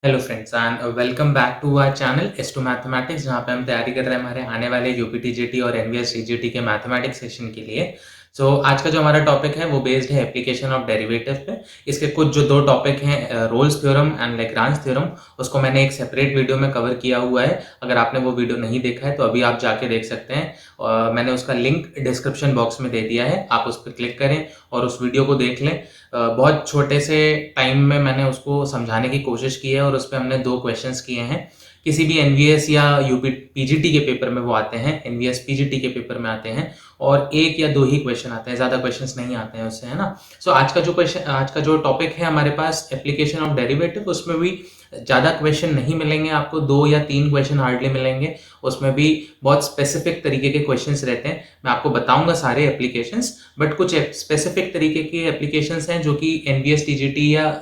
Hello friends and welcome back to our channel S two mathematics, जहाँ पे हम तैयारी कर रहे हैं हमारे आने वाले यूपीटीजीटी और एनवीएस टीजीटी के मैथमेटिक्स सेशन के लिए। आज का जो हमारा टॉपिक है वो बेस्ड है एप्लीकेशन ऑफ डेरिवेटिव पे। इसके कुछ जो दो टॉपिक हैं, Rolle's theorem and Lagrange theorem, उसको मैंने एक सेपरेट वीडियो में कवर किया हुआ है। अगर आपने वो वीडियो नहीं देखा है तो अभी आप जाके देख सकते हैं। मैंने उसका लिंक डिस्क्रिप्शन बॉक्स में दे दिया है, आप उस पर क्लिक करें और उस वीडियो को देख लें। बहुत छोटे से टाइम में मैंने उसको समझाने की कोशिश की है और उस पर हमने 2 क्वेश्चंस किए हैं। किसी भी एनवीएस या यूपी पीजीटी के पेपर में वो आते हैं, एनवीएस पीजीटी के पेपर में आते हैं और 1 या 2 ही क्वेश्चन आते हैं, ज़्यादा क्वेश्चंस नहीं आते हैं उससे, है ना। आज का जो टॉपिक है हमारे पास एप्लीकेशन ऑफ डेरिवेटिव, उसमें भी ज़्यादा क्वेश्चन नहीं मिलेंगे आपको, 2 या 3 क्वेश्चन हार्डली मिलेंगे। उसमें भी बहुत स्पेसिफिक तरीके के क्वेश्चंस रहते हैं। मैं आपको बताऊंगा सारे एप्लीकेशंस, बट कुछ स्पेसिफिक तरीके के एप्लीकेशंस हैं जो कि एनवीएस टीजीटी या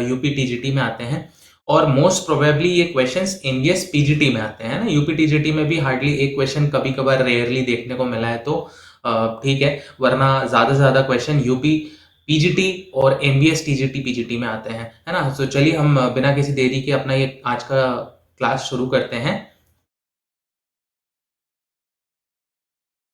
यूपी टीजीटी में आते हैं, और मोस्ट प्रोबेबली ये क्वेश्चंस एनवीएस पीजीटी में आते हैं ना। यूपी टीजीटी में भी हार्डली एक क्वेश्चन कभी कभार रेयरली देखने को मिला है, तो ठीक है, वरना ज़्यादा से ज़्यादा क्वेश्चन यूपी पीजीटी और एनवीएस टीजीटी पीजीटी में आते हैं, है ना। तो चलिए हम बिना किसी देरी के अपना ये आज का क्लास शुरू करते हैं।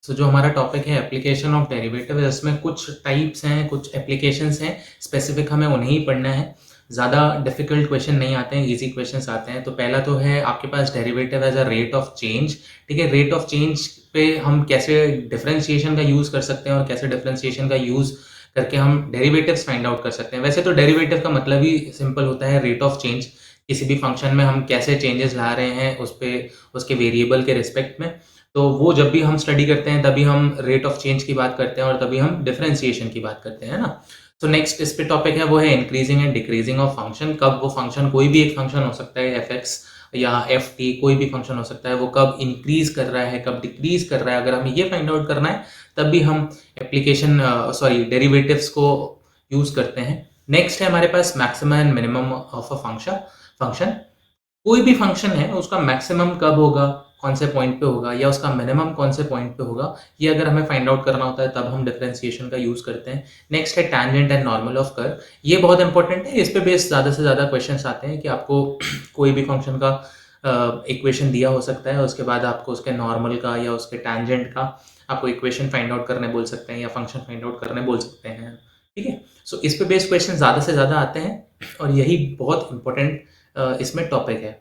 जो हमारा टॉपिक है एप्लीकेशन ऑफ डेरिवेटिव, इसमें कुछ टाइप्स हैं, कुछ एप्लीकेशंस हैं, स्पेसिफिक हमें उन्हें ही पढ़ना है। ज़्यादा डिफिकल्ट क्वेश्चन नहीं आते हैं, इजी क्वेश्चंस आते हैं। तो पहला तो है आपके पास derivative as a rate of change. ठीक है, रेट ऑफ चेंज पे हम कैसे डिफरेंशिएशन का यूज़ कर सकते हैं और कैसे डिफरेंशिएशन का यूज़ करके हम डेरिवेटिव्स फाइंड आउट कर सकते हैं। वैसे तो डेरिवेटिव का मतलब ही सिंपल होता है रेट ऑफ चेंज। किसी भी फंक्शन में हम कैसे चेंजेस ला रहे हैं उस पे, उसके वेरिएबल के रिस्पेक्ट में। तो वो जब भी हम स्टडी करते हैं तभी हम रेट ऑफ चेंज की बात करते हैं और तभी हम डिफरेंशिएशन की बात करते हैं ना। तो नेक्स्ट इस पे टॉपिक है वो है increasing and decreasing of function. कब वो फंक्शन, कोई भी एक फंक्शन हो सकता है, एफ एक्स या एफ टी, कोई भी फंक्शन हो सकता है, वो कब इंक्रीज कर रहा है, कब डिक्रीज कर रहा है, अगर हमें ये फाइंड आउट करना है तब भी हम डेरिवेटिव्स को यूज करते हैं। नेक्स्ट है हमारे पास maximum and minimum of a function. कोई भी फंक्शन है उसका मैक्सिमम कब होगा, कौन से पॉइंट पे होगा, या उसका मिनिमम कौन से पॉइंट पे होगा, ये अगर हमें फाइंड आउट करना होता है तब हम डिफरेंशिएशन का यूज करते हैं। नेक्स्ट है tangent and normal of curve. ये बहुत इंपॉर्टेंट है, इस पे बेस ज़्यादा से ज़्यादा क्वेश्चंस आते हैं कि आपको कोई भी फंक्शन का इक्वेशन दिया हो सकता है, उसके बाद आपको उसके नॉर्मल का या उसके टैंजेंट का आपको इक्वेशन फाइंड आउट करने बोल सकते हैं या फंक्शन फाइंड आउट करने बोल सकते हैं। ठीक है, इस पे बेस्ड क्वेश्चन ज़्यादा से ज़्यादा आते हैं और यही बहुत इंपॉर्टेंट इसमें टॉपिक है।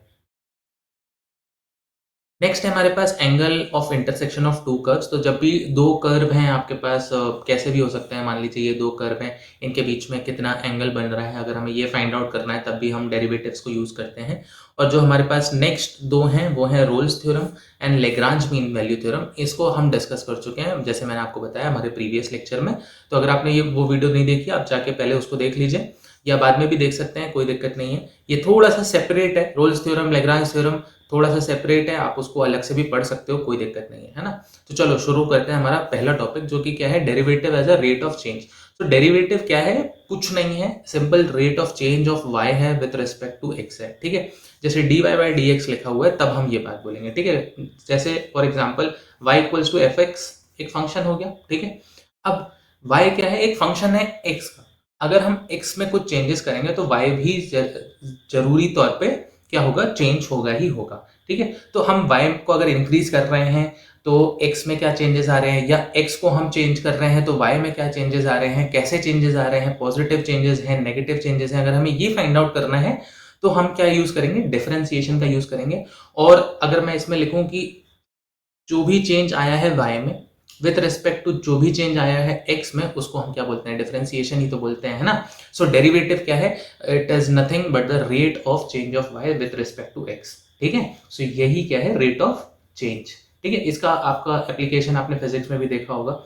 नेक्स्ट है हमारे पास angle of intersection of two curves. तो जब भी दो कर्व हैं आपके पास, कैसे भी हो सकते हैं, मान लीजिए ये 2 कर्व हैं, इनके बीच में कितना एंगल बन रहा है, अगर हमें ये फाइंड आउट करना है तब भी हम डेरिवेटिव्स को यूज करते हैं। और जो हमारे पास नेक्स्ट 2 हैं वो हैं Rolle's theorem and Lagrange mean value theorem. इसको हम डिस्कस कर चुके हैं, जैसे मैंने आपको बताया हमारे प्रीवियस लेक्चर में। तो अगर आपने वो वीडियो नहीं देखी, आप जाके पहले उसको देख लीजिए या बाद में भी देख सकते हैं, कोई दिक्कत नहीं है। ये थोड़ा सा सेपरेट है, रोल्स थ्योरम लैग्रांज थ्योरम थोड़ा सा सेपरेट है, आप उसको अलग से भी पढ़ सकते हो, कोई दिक्कत नहीं है, है ना। तो चलो शुरू करते हैं हमारा पहला टॉपिक, जो कि क्या है, derivative as a rate of change. तो डेरिवेटिव क्या है, कुछ नहीं है, simple rate of change of y है विद रिस्पेक्ट टू x है। ठीक है, जैसे dy बाई dx लिखा हुआ है तब हम ये बात बोलेंगे। ठीक है, जैसे for example y equals to f x एक फंक्शन हो गया। ठीक है, अब y क्या है, एक फंक्शन है x का। अगर हम x में कुछ चेंजेस करेंगे तो y भी जरूरी तौर पे क्या होगा, चेंज होगा ही होगा। ठीक है, तो हम y को अगर इंक्रीज कर रहे हैं तो x में क्या चेंजेस आ रहे हैं, या x को हम चेंज कर रहे हैं तो y में क्या चेंजेस आ रहे हैं, कैसे चेंजेस आ रहे हैं, पॉजिटिव चेंजेस हैं, नेगेटिव चेंजेस हैं। अगर हमें ये फाइंड आउट करना है तो हम क्या यूज करेंगे, डिफरेंशिएशन का यूज करेंगे। और अगर मैं इसमें लिखूं कि जो भी चेंज आया है y में विथ रिस्पेक्ट टू जो भी चेंज आया है x में, उसको हम क्या बोलते हैं, डिफरेंशिएशन ही तो बोलते हैं, है ना। सो डेरिवेटिव क्या है, it is nothing but the rate of change of y with respect to x। ठीक है, सो यही क्या है, रेट ऑफ चेंज। ठीक है, इसका आपका एप्लीकेशन आपने फिजिक्स में भी देखा होगा।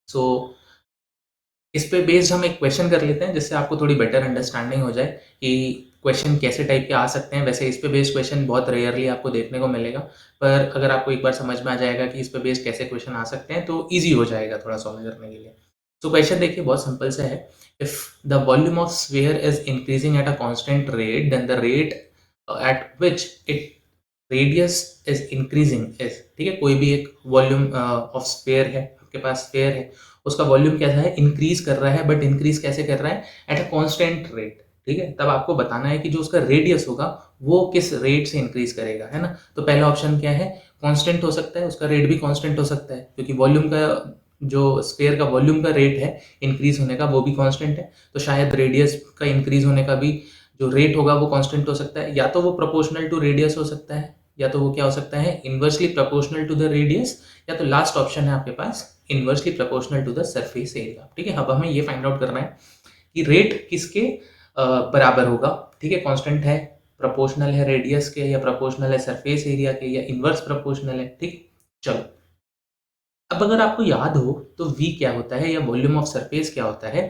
सो इस पे बेस्ड हम एक क्वेश्चन कर लेते हैं जिससे आपको थोड़ी बेटर अंडरस्टैंडिंग हो जाए कि क्वेश्चन कैसे टाइप के आ सकते हैं। वैसे इस पे बेस्ड क्वेश्चन बहुत रेयरली आपको देखने को मिलेगा, पर अगर आपको एक बार समझ में आ जाएगा कि इस पे बेस्ड कैसे क्वेश्चन आ सकते हैं तो ईजी हो जाएगा थोड़ा सॉल्व करने के लिए। तो क्वेश्चन देखिए, बहुत सिंपल सा है। If the volume of sphere is increasing at a constant rate, then the rate at which it radius is increasing is. ठीक है, कोई भी एक वॉल्यूम ऑफ स्फीयर है, आपके पास स्फीयर है, उसका वॉल्यूम कैसा है, इंक्रीज कर रहा है, बट इंक्रीज कैसे कर रहा है, एट अ कांस्टेंट रेट। ठीक है, तब आपको बताना है कि जो उसका रेडियस होगा वो किस रेट से इंक्रीज करेगा, है ना। तो पहला ऑप्शन क्या है, कांस्टेंट हो सकता है, उसका रेट भी कांस्टेंट हो सकता है क्योंकि वॉल्यूम का जो स्फीयर का वॉल्यूम का रेट है इंक्रीज होने का वो भी कांस्टेंट है, तो शायद रेडियस का इंक्रीज होने का भी जो रेट होगा वो कांस्टेंट हो सकता है, या तो वो प्रोपोर्शनल टू रेडियस हो सकता है, या तो वो क्या हो सकता है inversely proportional to the radius, या तो लास्ट ऑप्शन है आपके पास inversely proportional to the surface area. ठीक है, अब हमें ये फाइंड आउट करना है कि रेट किसके बराबर होगा। ठीक है, कांस्टेंट है, प्रोपोर्शनल है रेडियस के, या प्रोपोर्शनल है सरफेस एरिया के, या इनवर्स प्रोपोर्शनल है। ठीक, चलो अब अगर आपको याद हो तो v क्या होता है या वॉल्यूम ऑफ सरफेस क्या होता है,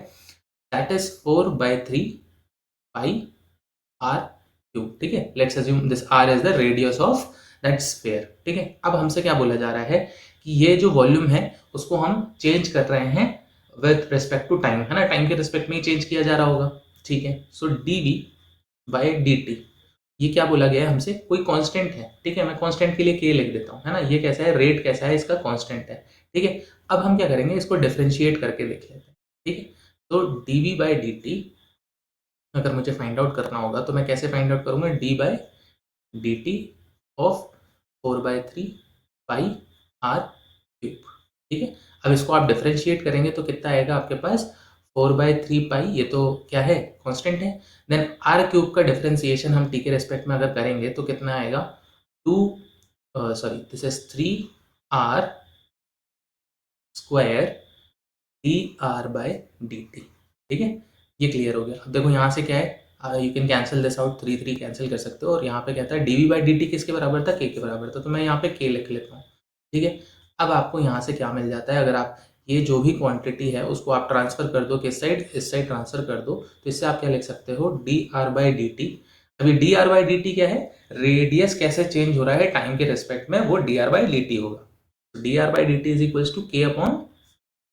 that is 4/3 pi r cube. ठीक है, let's assume this r is the radius of that sphere. ठीक है, अब हमसे क्या बोला जा रहा है कि ये जो वॉल्यूम है उसको हम चेंज कर रहे हैं विथ रिस्पेक्ट टू टाइम, है ना, टाइम के रिस्पेक्ट में ही चेंज किया जा रहा होगा। ठीक है, so d v by d t, ये क्या बोला गया है हमसे, कोई कांस्टेंट है। ठीक है, मैं कांस्टेंट के लिए के लिख देता हूँ, है ना, ये कैसा है, रेट कैसा है, इसका कांस्टेंट है। ठीक है, अब हम क्या करेंगे, इसको डिफरेंशिएट करके देख लेते हैं। ठीक है, तो d v by d t अगर मुझे फाइंड आउट करना होगा तो मैं कैसे फाइंड आउट करूंगा, d by d t of 4/3 pi r cube. ठीक है, अब इसको आप डिफरेंशिएट करेंगे तो कितना आएगा आपके पास, 4/3 पाई, ये तो क्या है कांस्टेंट है, देन आर क्यूब का डिफरेंशिएशन हम टी के रेस्पेक्ट में अगर करेंगे तो कितना आएगा, 2 sorry this is 3r square d r by d t. ठीक है, ये क्लियर हो गया। अब देखो यहाँ से क्या है, you can cancel this out, 3 cancel कर सकते हो, और यहाँ पे कहता है d v by d t किसके बराबर था, के बराबर था, तो मैं यहाँ पे के लिख लेता हूँ। ठीक है, अब आपको यहाँ से क्या मिल जाता है, अगर आप ये जो भी क्वांटिटी है उसको आप ट्रांसफर कर दो किस साइड, इस साइड ट्रांसफर कर दो, तो इससे आप क्या लिख सकते हो, d r by d t. अभी d r by d t क्या है, रेडियस कैसे चेंज हो रहा है टाइम के रिस्पेक्ट में, वो d r by d t होगा। D r by d t is equals to k upon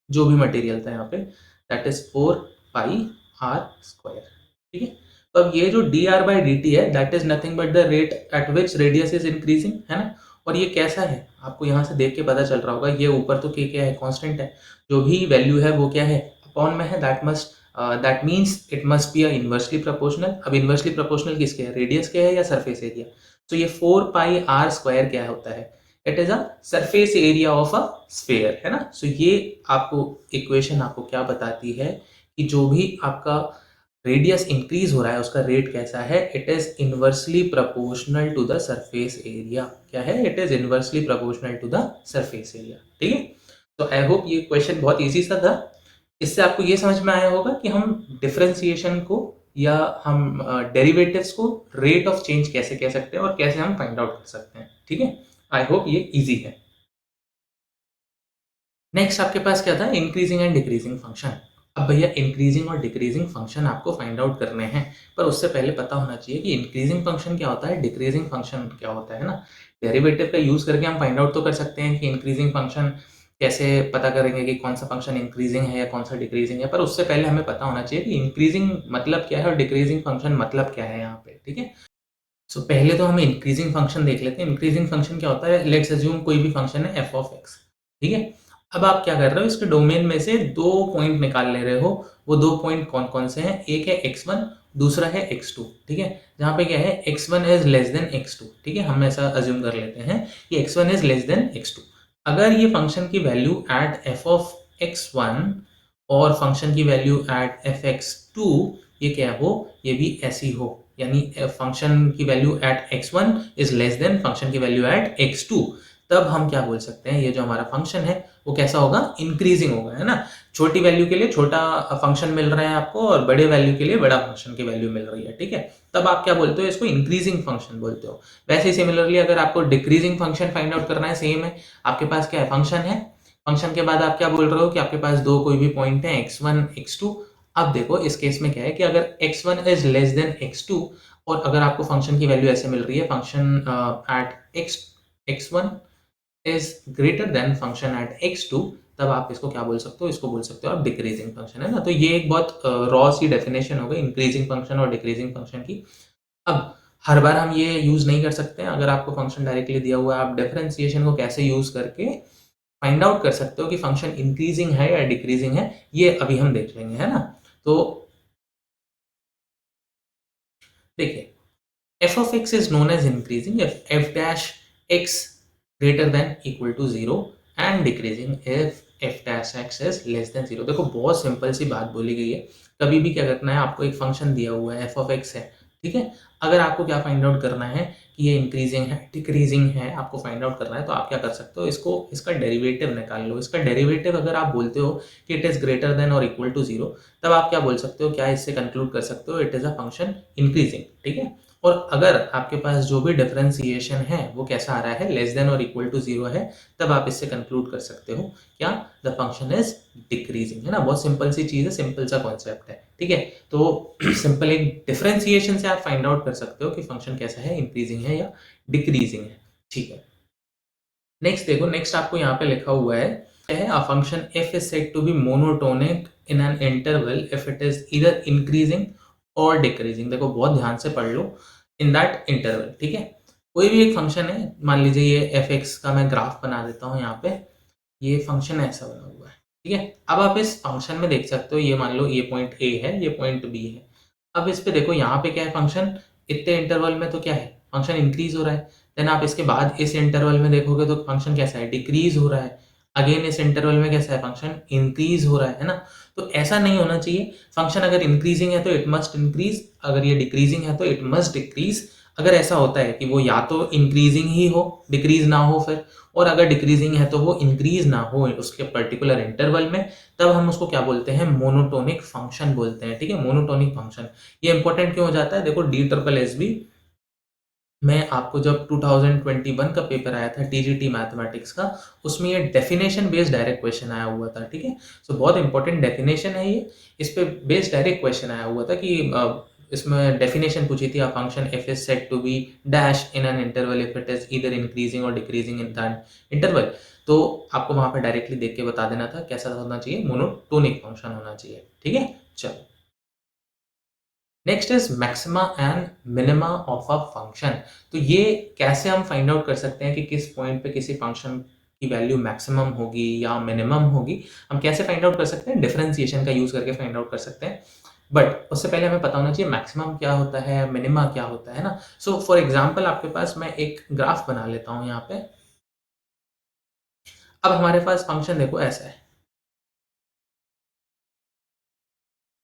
जो भी मटेरियल था यहाँ पे, that is 4 pi r square. ठीक है, तो अब ये जो d r by d t है that is nothing but the rate at which radius is increasing, है ना। और ये कैसा है आपको यहाँ से देख के पता चल रहा होगा, ये ऊपर तो के क्या है, कांस्टेंट है, जो भी वैल्यू है वो क्या है, अपॉन में है, that means it must be a inversely proportional. अब इनवर्सली प्रोपोर्शनल किसके है, रेडियस के है या सरफेस एरिया। तो ये 4 पाई आर स्क्वायर क्या होता है, it is a surface area of a sphere, है ना। सो ये आपको इक्वेशन आपको क्या बताती है कि जो भी आपका रेडियस इंक्रीज हो रहा है उसका रेट कैसा है, it is inversely proportional to the surface area. क्या है, it is inversely proportional to the surface area. ठीक है, तो आई होप ये क्वेश्चन बहुत इजी सा था, इससे आपको ये समझ में आया होगा कि हम डिफरेंशिएशन को या हम डेरिवेटिव्स को रेट ऑफ चेंज कैसे कह सकते हैं और कैसे हम फाइंड आउट कर सकते हैं। ठीक है, आई होप ये इजी है। नेक्स्ट आपके पास क्या था, इंक्रीजिंग एंड डिक्रीजिंग फंक्शन। अब भैया इंक्रीजिंग और डिक्रीजिंग फंक्शन आपको फाइंड आउट करने हैं, पर उससे पहले पता होना चाहिए कि इंक्रीजिंग फंक्शन क्या होता है, डिक्रीजिंग फंक्शन क्या होता है ना। डेरिवेटिव का यूज करके हम फाइंड आउट तो कर सकते हैं कि इंक्रीजिंग फंक्शन कैसे पता करेंगे कि कौन सा फंक्शन इंक्रीजिंग है या कौन सा डिक्रीजिंग है, पर उससे पहले हमें पता होना चाहिए कि इंक्रीजिंग मतलब क्या है और डिक्रीजिंग फंक्शन मतलब क्या है यहाँ पे। ठीक है, सो पहले तो हम इंक्रीजिंग फंक्शन देख लेते हैं। इंक्रीजिंग फंक्शन क्या होता है, लेट्स अज्यूम कोई भी फंक्शन है एफ ऑफ एक्स। ठीक है, अब आप क्या कर रहे हो, इसके डोमेन में से 2 पॉइंट निकाल ले रहे हो। वो 2 पॉइंट कौन कौन से हैं, एक है x1, दूसरा है x2। ठीक है, जहाँ पे क्या है x1 is less then x2। ठीक है, हम ऐसा अज्यूम कर लेते हैं कि x1 is less then x2। अगर ये फंक्शन की value eight f of x1 और फंक्शन की value at f x two ये क्या हो, ये भी ऐसी हो, यानी फंक्शन की value at x1 is less than function की वैल्यू एट x2, तब हम क्या बोल सकते हैं, ये जो हमारा फंक्शन है वो कैसा होगा, इंक्रीजिंग होगा, है ना। छोटी वैल्यू के लिए छोटा फंक्शन मिल रहा है आपको और बड़े वैल्यू के लिए बड़ा फंक्शन की वैल्यू मिल रही है। ठीक है, तब आप क्या बोलते हो, इसको इंक्रीजिंग फंक्शन बोलते हो। वैसे ही सिमिलरली अगर आपको डिक्रीजिंग फंक्शन फाइंड आउट करना है, सेम है, आपके पास क्या है, फंक्शन है, फंक्शन के बाद आप क्या बोल रहे हो कि आपके पास 2 कोई भी पॉइंट है x1 x2। अब देखो इस केस में क्या है कि अगर x1 is less then x2 और अगर आपको फंक्शन की वैल्यू ऐसे मिल रही है, function at x1 is greater than function at x2, तब आप इसको क्या बोल सकते हो, इसको बोल सकते हो आप डिक्रीजिंग फंक्शन, है ना। तो ये एक बहुत रॉ सी डेफिनेशन हो गई इंक्रीजिंग फंक्शन और डिक्रीजिंग फंक्शन की। अब हर बार हम ये यूज नहीं कर सकते हैं, अगर आपको फंक्शन डायरेक्टली दिया हुआ है आप डिफरेंशिएशन को कैसे यूज करके फाइंड आउट कर सकते हो कि फंक्शन इंक्रीजिंग है या डिक्रीजिंग है, ये अभी हम देख लेंगे, है ना। तो देखिए f of x is known as increasing if f dash x greater than equal to 0 and decreasing if f dash x is less than 0। देखो बहुत सिंपल सी बात बोली गई है। कभी भी क्या करना है, आपको एक फंक्शन दिया हुआ है f of x है, ठीक है। अगर आपको क्या फाइंड आउट करना है कि ये इंक्रीजिंग है डिक्रीजिंग है, आपको फाइंड आउट करना है, तो आप क्या कर सकते हो, इसका डेरिवेटिव निकाल लो। इसका डेरिवेटिव अगर आप बोलते हो कि इट इज ग्रेटर देन और इक्वल टू 0, तब आप क्या बोल सकते हो, क्या इससे कंक्लूड कर सकते हो, it is a function increasing, ठीक है। और अगर आपके पास जो भी डिफरेंशिएशन है वो कैसा आ रहा है, लेस देन और इक्वल टू 0 है, तब आप इससे कंक्लूड कर सकते हो क्या, द फंक्शन इज डिक्रीजिंग, है ना। बहुत सिंपल सी चीज है, सिंपल सा कॉन्सेप्ट है, ठीक है। तो सिंपल एक डिफरेंशिएशन से आप फाइंड आउट कर सकते हो कि फंक्शन कैसा है, इंक्रीजिंग है या डिक्रीजिंग है, ठीक है। नेक्स्ट देखो, नेक्स्ट आपको यहाँ पे लिखा हुआ है a function f is said to be monotonic in an interval if it is either increasing और डिक्रीजिंग। देखो बहुत ध्यान से पढ़ लो, इन दैट इंटरवल, ठीक है। कोई भी एक फंक्शन है, मान लीजिए ये एफ एक्स का मैं ग्राफ बना देता हूँ यहाँ पे, ये फंक्शन ऐसा बना हुआ है, ठीक है। अब आप इस फंक्शन में देख सकते हो, ये मान लो ये पॉइंट ए है, ये पॉइंट बी है। अब इस पे देखो, यहाँ पे क्या है, फंक्शन इतने इंटरवल में तो क्या है, फंक्शन इंक्रीज हो रहा है। देन आप इसके बाद इस इंटरवल में देखोगे तो फंक्शन कैसा है, डिक्रीज हो रहा है। अगेन इस इंटरवल में कैसा है, फंक्शन इंक्रीज हो रहा है ना। तो ऐसा नहीं होना चाहिए, फंक्शन अगर इंक्रीजिंग है तो इट मस्ट इंक्रीज, अगर ये डिक्रीजिंग है तो इट मस्ट डिक्रीज। अगर ऐसा होता है कि वो या तो इंक्रीजिंग ही हो, डिक्रीज ना हो फिर, और अगर डिक्रीजिंग है तो वो इंक्रीज ना हो उसके पर्टिकुलर इंटरवल में, तब हम उसको क्या बोलते हैं, मोनोटोनिक फंक्शन बोलते हैं, ठीक है। मोनोटोनिक फंक्शन ये इंपॉर्टेंट क्यों हो जाता है, देखो डी ट्रिपल एस बी में आपको जब 2021 का पेपर आया था टीजीटी मैथमेटिक्स का, उसमें ये डेफिनेशन बेस्ड डायरेक्ट क्वेश्चन आया हुआ था, ठीक है। सो बहुत इंपॉर्टेंट डेफिनेशन है ये, इस पे बेस्ड डायरेक्ट क्वेश्चन आया हुआ था कि इसमें डेफिनेशन पूछी थी, a function f is said to be dash in an interval if it is either increasing और डिक्रीजिंग इन दैट इंटरवल। तो आपको वहां पे डायरेक्टली देख के बता देना था कैसा होना चाहिए, मोनोटोनिक फंक्शन होना चाहिए, ठीक है। चलो, next is maxima and minima of a function. तो ये कैसे हम फाइंड आउट कर सकते हैं कि किस पॉइंट पे किसी फंक्शन की वैल्यू मैक्सिमम होगी या मिनिमम होगी, हम कैसे फाइंड आउट कर सकते हैं, डिफरेंशिएशन का यूज करके फाइंड आउट कर सकते हैं। बट उससे पहले हमें पता होना चाहिए मैक्सिमम क्या होता है, मिनिमा क्या होता है ना। सो फॉर एग्जाम्पल आपके पास मैं एक ग्राफ बना लेता हूँ यहाँ पे। अब हमारे पास फंक्शन देखो ऐसा है,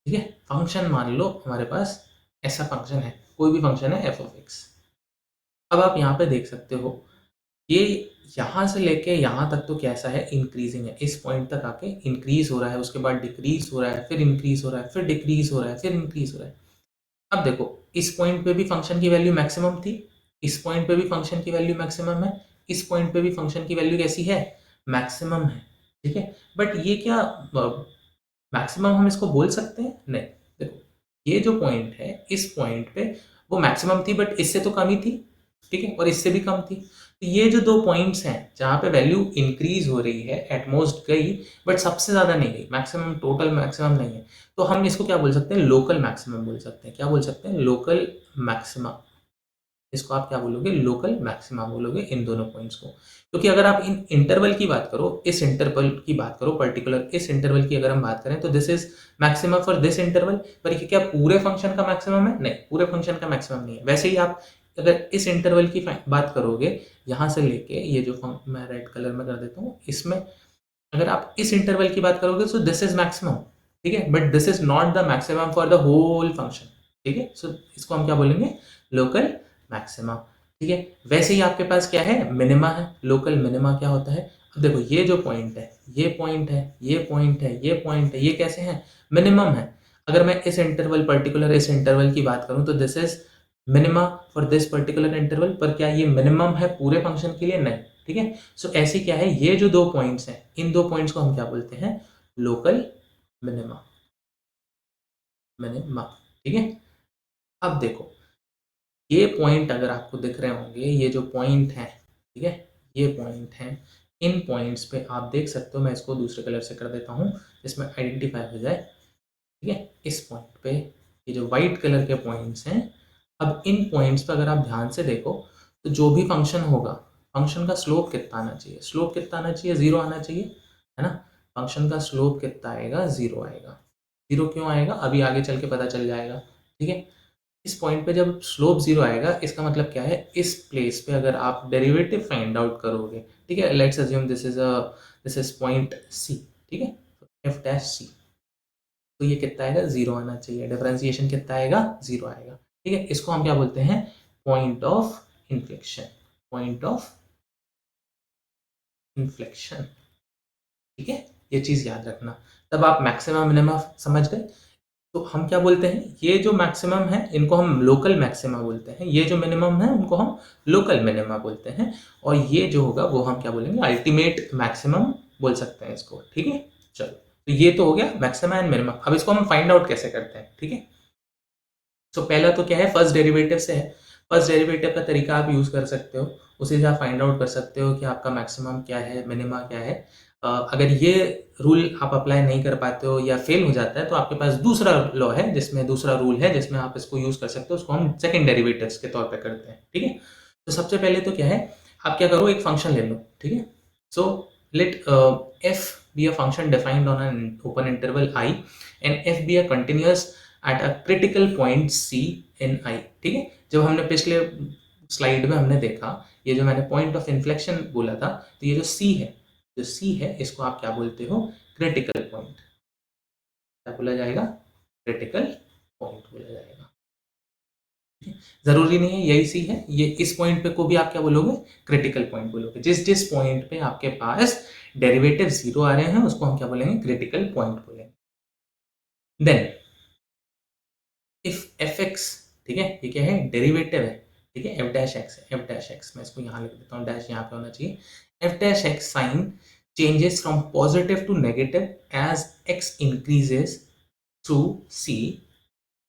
ठीक है। फंक्शन मान लो हमारे पास ऐसा फंक्शन है, कोई भी फंक्शन है एफ ऑफ एक्स। अब आप यहाँ पे देख सकते हो, ये यहाँ से लेके यहाँ तक तो कैसा है, इंक्रीजिंग है। इस पॉइंट तक आके इंक्रीज हो रहा है, उसके बाद डिक्रीज हो रहा है, फिर इंक्रीज हो रहा है, फिर डिक्रीज हो रहा है, फिर इंक्रीज हो रहा है। अब देखो, इस पॉइंट पे भी फंक्शन की वैल्यू मैक्सिमम थी, इस पॉइंट पे भी फंक्शन की वैल्यू मैक्सिमम है, इस पॉइंट पे भी फंक्शन की वैल्यू कैसी है, मैक्सिमम है, ठीक है। बट ये क्या मैक्सिमम हम इसको बोल सकते हैं, नहीं। देखो, ये जो पॉइंट है, इस पॉइंट पे वो मैक्सिमम थी, बट इससे तो कम ही थी, ठीक है, और इससे भी कम थी। तो ये जो दो पॉइंट्स हैं जहाँ पे वैल्यू इंक्रीज हो रही है, एटमोस्ट गई, बट सबसे ज्यादा नहीं गई, मैक्सिमम टोटल मैक्सिमम नहीं है, तो हम इसको क्या बोल सकते हैं, लोकल मैक्सिमम बोल सकते हैं। क्या बोल सकते हैं, लोकल मैक्सिमम। इसको आप क्या बोलोगे, लोकल मैक्सिमा बोलोगे इन दोनों पॉइंट्स को। क्योंकि अगर आप इन इंटरवल की बात करो, इस इंटरवल की बात करो, पर्टिकुलर इस इंटरवल की अगर हम बात करें, तो this is maximum for this interval. पर ये क्या पूरे फंक्शन का मैक्सिमम है, नहीं, पूरे फंक्शन का मैक्सिमम नहीं है। वैसे ही आप अगर इस इंटरवल की बात करोगे, यहाँ से लेके ये जो मैं रेड कलर में कर देता हूँ, इसमें अगर आप इस इंटरवल की बात करोगे, सो दिस इज मैक्सिमम, ठीक है। But this is not the maximum for the whole function, ठीक है। सो इसको हम क्या बोलेंगे, लोकल मैक्सिमा, ठीक है। वैसे ही आपके पास क्या है, मिनिमा है। लोकल मिनिमा क्या होता है, अब देखो ये जो पॉइंट है, ये पॉइंट है, ये पॉइंट है, ये पॉइंट है, ये कैसे हैं, मिनिमम है। अगर मैं इस इंटरवल, पर्टिकुलर इस इंटरवल की बात करूं, तो this is minima for this particular interval. पर क्या ये मिनिमम है पूरे फंक्शन के लिए, नहीं, ठीक है। सो ऐसे क्या है, ये जो दो पॉइंट्स हैं, इन दो पॉइंट्स को हम क्या बोलते हैं, लोकल मिनिमा, मिनिमा, ठीक है। अब देखो, ये पॉइंट अगर आपको दिख रहे होंगे, ये जो पॉइंट है, ठीक है, ये पॉइंट है, इन पॉइंट्स पे आप देख सकते हो, मैं इसको दूसरे कलर से कर देता हूँ जिसमें आइडेंटिफाई हो जाए, ठीक है। इस पॉइंट पे ये जो व्हाइट कलर के पॉइंट्स हैं, अब इन पॉइंट्स पे अगर आप ध्यान से देखो, तो जो भी फंक्शन होगा, फंक्शन का स्लोप कितना आना चाहिए, स्लोप कितना आना चाहिए, जीरो आना चाहिए, है ना। फंक्शन का स्लोप कितना आएगा, जीरो आएगा। जीरो क्यों आएगा, अभी आगे चल के पता चल जाएगा, ठीक है। इस पॉइंट पे जब स्लोप 0 आएगा, इसका मतलब क्या है, इस प्लेस पे अगर आप डेरिवेटिव फाइंड आउट करोगे, ठीक है, let's assume this is point c, ठीक है, एफ डैश सी, तो ये कितना आएगा, 0 आना चाहिए, डिफरेंशिएशन कितना आएगा, 0 आएगा, ठीक है। इसको हम क्या बोलते हैं, point of inflection, point of inflection, ठीक है, ये चीज याद रखना। तब आप मैक्सिमम मिनिमम समझ गए। तो हम क्या बोलते हैं, ये जो मैक्सिमम है इनको हम लोकल मैक्सिमा बोलते हैं, ये जो मिनिमम है उनको हम लोकल मिनिमा बोलते हैं, और ये जो होगा वो हम क्या बोलेंगे, अल्टीमेट मैक्सिमम बोल सकते हैं इसको, ठीक है। चलो, तो ये तो हो गया मैक्सिमा एंड मिनिमम। अब इसको हम फाइंड आउट कैसे करते हैं, ठीक है। तो पहला तो क्या है, फर्स्ट डेरिवेटिव से है। फर्स्ट डेरिवेटिव का तरीका आप यूज कर सकते हो, उसी से आप फाइंड आउट कर सकते हो कि आपका मैक्सिमम क्या है, मिनिमा क्या है। अगर ये रूल आप अप्लाई नहीं कर पाते हो या फेल हो जाता है, तो आपके पास दूसरा लॉ है, जिसमें दूसरा रूल है जिसमें आप इसको यूज कर सकते हो, उसको हम सेकंड डेरिवेटिव्स के तौर पे करते हैं, ठीक है। तो सबसे पहले तो क्या है, आप क्या करो, एक फंक्शन ले लो, ठीक है। So let f be a function defined on an open interval I and f be a continuous at a critical point C in I, ठीक है। जब हमने पिछले स्लाइड में हमने देखा, ये जो मैंने पॉइंट ऑफ इन्फ्लेक्शन बोला था, तो ये जो C है, जो C है, इसको आप क्या बोलते हो, क्रिटिकल पॉइंट, क्या बोला जाएगा, क्रिटिकल पॉइंट बोला जाएगा। जरूरी नहीं है यही सी है, ये इस पॉइंट पे को भी आप क्या बोलोगे, क्रिटिकल पॉइंट बोलोगे। जिस जिस पॉइंट पे आपके पास डेरिवेटिव 0 आ रहे हैं उसको हम क्या बोलेंगे, क्रिटिकल पॉइंट बोलेंगे। देन इफ एफ एक्स, ठीक है, ये क्या है, डेरिवेटिव है, ठीक है, F dash x, F dash x, मैं इसको यहाँ लिख देता हूँ, डैश यहाँ पे होना चाहिए। F dash x sign changes from positive to negative as x increases through C.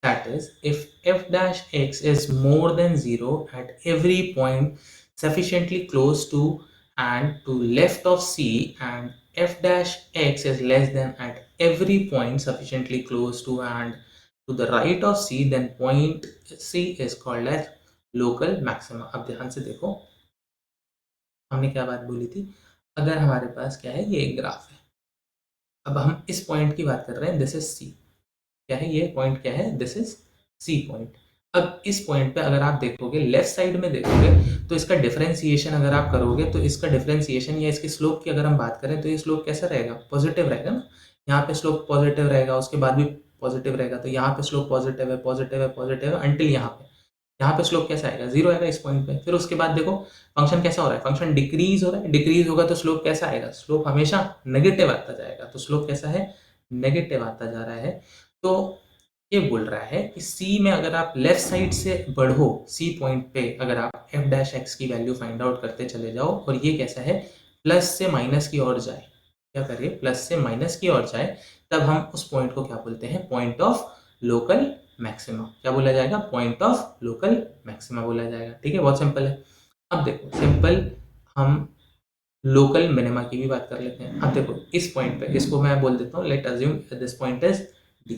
That is, if f dash x is more than 0 at every point sufficiently close to and to left of C, and f dash x is less than at every point sufficiently close to and to the right of C, then point C is called as local maxima. अब ध्यान से देखो, हमने क्या बात बोली थी, अगर हमारे पास क्या है, ये एक ग्राफ है, अब हम इस पॉइंट की बात कर रहे हैं, दिस इज सी, क्या है ये पॉइंट, क्या है, दिस इज सी पॉइंट। अब इस पॉइंट पे अगर आप देखोगे, लेफ्ट साइड में देखोगे, तो इसका डिफरेंशिएशन अगर आप करोगे, तो इसका डिफरेंशिएशन या इसकी स्लोप की अगर हम बात करें, तो ये स्लोप कैसा रहेगा, पॉजिटिव रहेगा ना। यहाँ पे स्लोप पॉजिटिव रहेगा, उसके बाद भी पॉजिटिव रहेगा, तो यहाँ पे स्लोप पॉजिटिव है, पॉजिटिव है, पॉजिटिव है, अंटिल यहाँ पे स्लोप कैसा आएगा, 0 आएगा इस पॉइंट पे। फिर उसके बाद देखो फंक्शन कैसा हो रहा है, फंक्शन डिक्रीज हो रहा है, डिक्रीज होगा तो स्लोप कैसा आएगा, स्लोप हमेशा नेगेटिव आता जाएगा, तो स्लोप कैसा है, नेगेटिव आता जा रहा है। तो ये बोल रहा है कि C में अगर आप लेफ्ट साइड से बढ़ो, C पॉइंट पे अगर आप f डैश x की वैल्यू फाइंड आउट करते चले जाओ, और ये कैसा है, प्लस से माइनस की ओर जाए, क्या करिए, प्लस से माइनस की ओर जाए, तब हम उस पॉइंट को क्या बोलते हैं, पॉइंट ऑफ लोकल मैक्सिमा, क्या बोला जाएगा, पॉइंट ऑफ लोकल मैक्सिमा बोला जाएगा, ठीक है, बहुत सिंपल है। अब देखो सिंपल, हम लोकल मिनिमा की भी बात कर लेते हैं। अब देखो इस पॉइंट पे, इसको मैं बोल देता हूँ, late assume this point is D,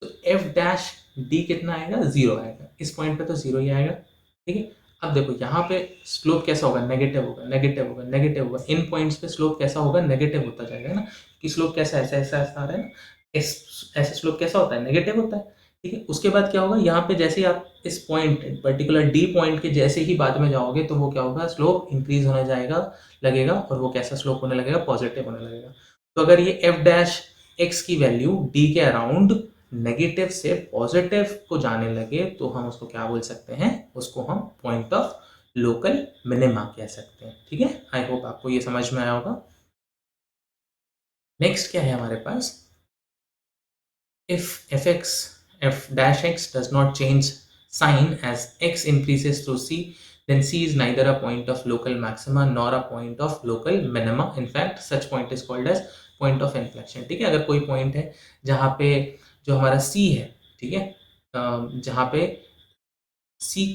तो एफ डैश डी कितना आएगा, 0 आएगा, इस पॉइंट पे तो 0 ही आएगा, ठीक है। अब देखो यहाँ पे स्लोप कैसा होगा, नेगेटिव होगा, नेगेटिव होगा, नेगेटिव होगा, इन पॉइंट्स पे स्लोप कैसा होगा, नेगेटिव होता जाएगा ना, कि स्लोप कैसा ऐसा ऐसा ऐसा आ रहा है ना, ऐसे स्लोप कैसा होता है, नेगेटिव होता है, ठीक है। उसके बाद क्या होगा, यहाँ पे जैसे ही आप इस पॉइंट पर्टिकुलर डी पॉइंट के जैसे ही बाद में जाओगे, तो वो क्या होगा, स्लोप इंक्रीज होने जाएगा लगेगा, और वो कैसा स्लोप होने लगेगा, पॉजिटिव होने लगेगा। तो अगर ये एफ डैश एक्स की वैल्यू डी के अराउंड नेगेटिव से पॉजिटिव को जाने लगे, तो हम उसको क्या बोल सकते हैं, उसको हम पॉइंट ऑफ लोकल मिनिमा कह सकते हैं, ठीक है। आई होप आपको ये समझ में आया होगा। नेक्स्ट क्या है हमारे पास, if f dash x does not change sign as x increases through C, then C is neither a point of local maxima nor a point of local minima. In fact, such point is called as point of inflection, ठीक है। अगर कोई point है जहाँ पे जो हमारा C है, ठीक है, जहाँ पे C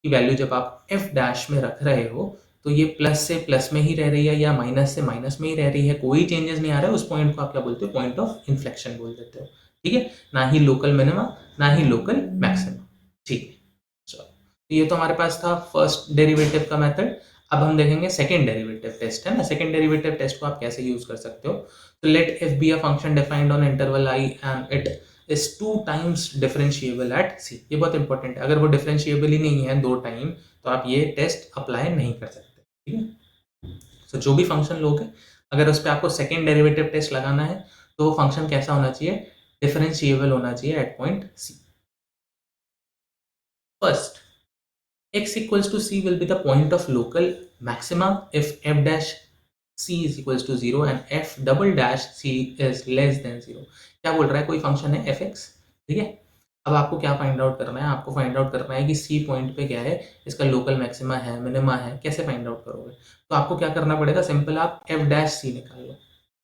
की वैल्यू जब आप f डैश में रख रहे हो, तो ये प्लस से प्लस में ही रह रही है या माइनस से माइनस में ही रह रही है, कोई चेंजेस नहीं आ रहा है, उस पॉइंट को आप क्या बोलते हो, पॉइंट ऑफ इन्फ्लेक्शन बोल देते हो, ठीक है। ना ही लोकल मिनिमा, ना ही लोकल मैक्सिमा, ठीक है। चलो, तो ये तो हमारे पास था फर्स्ट डेरिवेटिव का मेथड। अब हम देखेंगे सेकंड डेरिवेटिव टेस्ट, है ना। सेकंड डेरिवेटिव टेस्ट को आप कैसे यूज कर सकते हो, तो let f be a function defined on interval I and it is 2 times differentiable at c. ये बहुत इंपॉर्टेंट है, अगर वो डिफरेंशिएबल ही नहीं है 2 टाइम तो आप ये टेस्ट अप्लाई नहीं कर सकते, ठीक है। सो जो भी फंक्शन लोगे, अगर उस पर आपको सेकेंड डेरिवेटिव टेस्ट लगाना है तो वो फंक्शन कैसा होना चाहिए, डिफरेंशिएबल होना चाहिए at point c. First, x equals to c will be the point of local maxima if f dash c is equals to 0 and f double dash c is less than 0। क्या बोल रहा है, कोई function है fx, ठीक है। अब आपको क्या फाइंड आउट करना है, आपको फाइंड आउट करना है कि c पॉइंट पे क्या है, इसका लोकल मैक्सिमा है, मिनिमा है। कैसे फाइंड आउट करोगे, तो आपको क्या करना पड़ेगा, सिंपल आप f डैश c निकाल लो।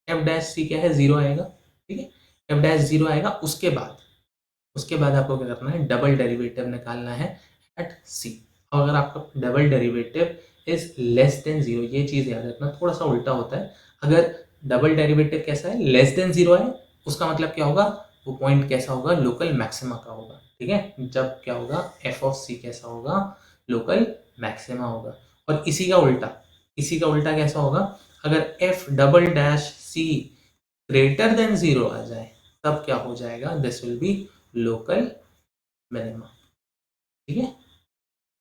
f डैश c क्या है, 0 आएगा, ठीक है। f डैश 0 आएगा, उसके बाद आपको क्या करना है, डबल डेरिवेटिव निकालना है एट सी। और अगर आपका double derivative is less then 0, ये चीज़ याद रखना, थोड़ा सा उल्टा होता है। अगर डबल डेरिवेटिव कैसा है, लेस देन 0 है, उसका मतलब क्या होगा, वो पॉइंट कैसा होगा, लोकल मैक्सिमा का होगा, ठीक है। जब क्या होगा, एफ ऑफ सी कैसा होगा, लोकल मैक्सिमा होगा। और इसी का उल्टा कैसा होगा, अगर F double dash C greater than 0 आ जाए तब क्या हो जाएगा, this will B local minima, ठीक है।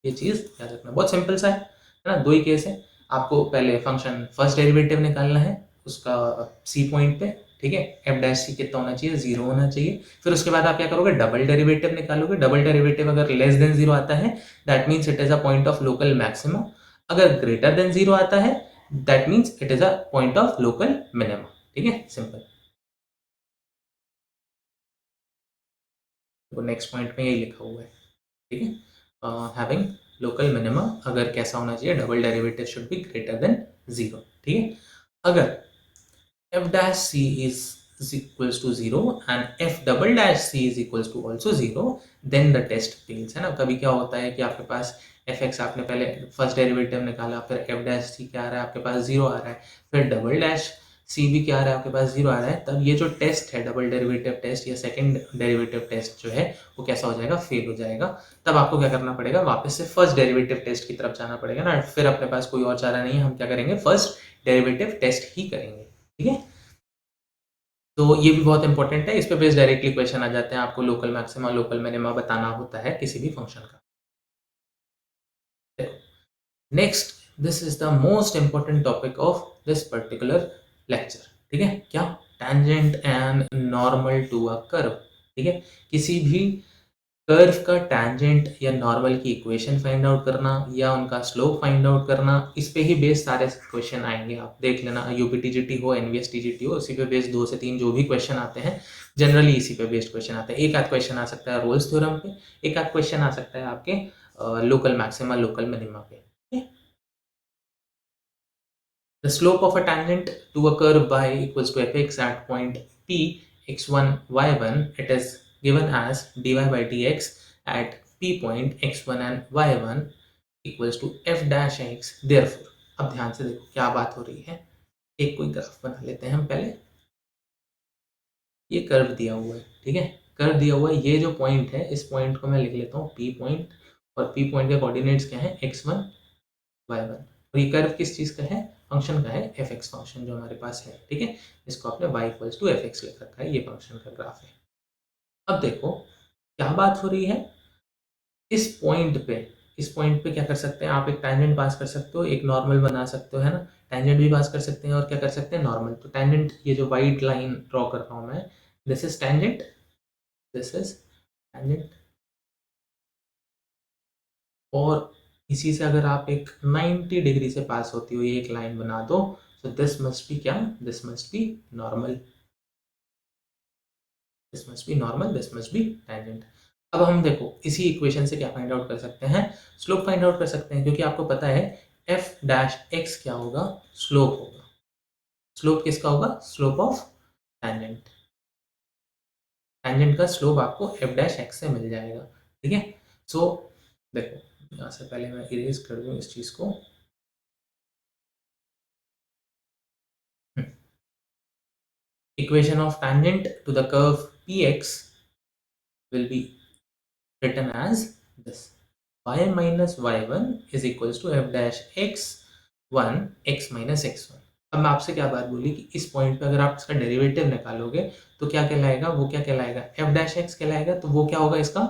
ये चीज याद रखना, बहुत सिंपल सा है ना। दो ही केस है, आपको पहले फंक्शन फर्स्ट डेरिवेटिव निकालना है उसका सी पॉइंट पे, ठीक है। एफ डैश सी कितना होना चाहिए, 0 होना चाहिए। फिर उसके बाद आप क्या करोगे, डबल डेरिवेटिव निकालोगे। डबल डेरिवेटिव अगर लेस देन 0 आता है that means it is a point of local maxima. अगर ग्रेटर देन 0 आता है that means it is a point of local minima, ठीक है, सिंपल। तो नेक्स्ट पॉइंट में यही लिखा हुआ है, ठीक है। हैविंग लोकल मिनिमा, अगर कैसा होना चाहिए, double derivative should be greater than 0, ठीक है। अगर f dash c is equals to 0 and f double dash c is equals to also 0 then the test fails, है ना। कभी क्या होता है कि आपके पास fx, आपने पहले फर्स्ट डेरिवेटिव निकाला, फिर f dash c क्या आ रहा है आपके पास, 0 आ रहा है, फिर डबल डैश c भी क्या आ रहा है आपके पास, 0 आ रहा है, तब ये जो टेस्ट है डबल डेरिवेटिव टेस्ट या सेकंड डेरिवेटिव टेस्ट जो है वो कैसा हो जाएगा, फेल हो जाएगा। तब आपको क्या करना पड़ेगा, वापस से फर्स्ट डेरिवेटिव टेस्ट की तरफ जाना पड़ेगा ना। फिर अपने पास कोई और चारा नहीं है, हम क्या करेंगे, फर्स्ट डेरिवेटिव टेस्ट ही करेंगे, ठीक है। तो ये भी बहुत इंपॉर्टेंट है, इस पे बेस डायरेक्टली क्वेश्चन आ जाते हैं, आपको लोकल मैक्सिमा लोकल मिनिमा बताना होता है किसी भी फंक्शन का। Next, this is the most important topic of this particular lecture, ठीक है। क्या, tangent and normal to a curve, ठीक है। किसी भी कर्व का टैंजेंट या नॉर्मल की इक्वेशन फाइंड आउट करना या उनका स्लोप फाइंड आउट करना, इस पे ही बेस्ड सारे क्वेश्चन आएंगे, आप देख लेना। यूपीटीजीटी हो, एनवीएसटीजीटी हो, इसी पे बेस्ड 2 से 3 जो भी क्वेश्चन आते हैं जनरली इसी पे बेस्ड क्वेश्चन आते हैं। एक आध क्वेश्चन आ सकता है रोल्स थ्योरम पे, एक आध क्वेश्चन आ सकता है आपके लोकल मैक्सिमा लोकल मिनिमा पे। The slope of a tangent to a curve y equals to fx at point P x1 y1, it is given as dy by dx at P point x1 and y1 equals to f dash x। Therefore, अब ध्यान से देखो क्या बात हो रही है, एक कोई ग्राफ बना लेते हैं हम पहले। ये कर्व दिया हुआ है, ठीक है। कर्व दिया हुआ है, ये जो पॉइंट है इस पॉइंट को मैं लिख लेता हूँ P पॉइंट, और P पॉइंट के कोऑर्डिनेट्स क्या है, x1 y1। और ये कर्व किस चीज़ का है, फंक्शन का है, एफ एक्स फंक्शन जो हमारे पास है, ठीक है। इसको आपने y equals to f x लिख रखा है, ये फंक्शन का ग्राफ है। अब देखो क्या बात हो रही है, इस पॉइंट पे क्या कर सकते हैं आप, एक टैंजेंट पास कर सकते हो, एक नॉर्मल बना सकते हो, है ना। टैंजेंट भी पास कर सकते हैं और क्या कर सकते हैं, नॉर्मल। तो टैंजेंट, ये जो वाइट लाइन ड्रॉ कर रहा हूँ मैं, this is tangent, this is tangent. और इसी से अगर आप एक 90 डिग्री से पास होती हुई एक लाइन बना दो, तो दिस मस्ट बी क्या, this must be normal, this must be normal, this must be tangent. अब हम देखो इसी इक्वेशन से क्या फाइंड आउट कर सकते हैं, स्लोप फाइंड आउट कर सकते हैं, क्योंकि आपको पता है एफ डैश एक्स क्या होगा, स्लोप होगा। स्लोप किसका होगा, स्लोप ऑफ टैंजेंट। टैंजेंट का स्लोप आपको एफ डैश एक्स से मिल जाएगा, ठीक है। सो देखो यहाँ से पहले मैं इरेज कर दूँ इस चीज़ को। Equation of tangent to the curve px will be written as this: y minus y1 is equals to f dash x1 x minus x1। अब मैं आपसे क्या बात बोली कि इस पॉइंट पे अगर आप इसका डेरिवेटिव निकालोगे तो क्या कहलाएगा, वो क्या कहलाएगा, एफ डैश एक्स कहलाएगा। तो वो क्या होगा, इसका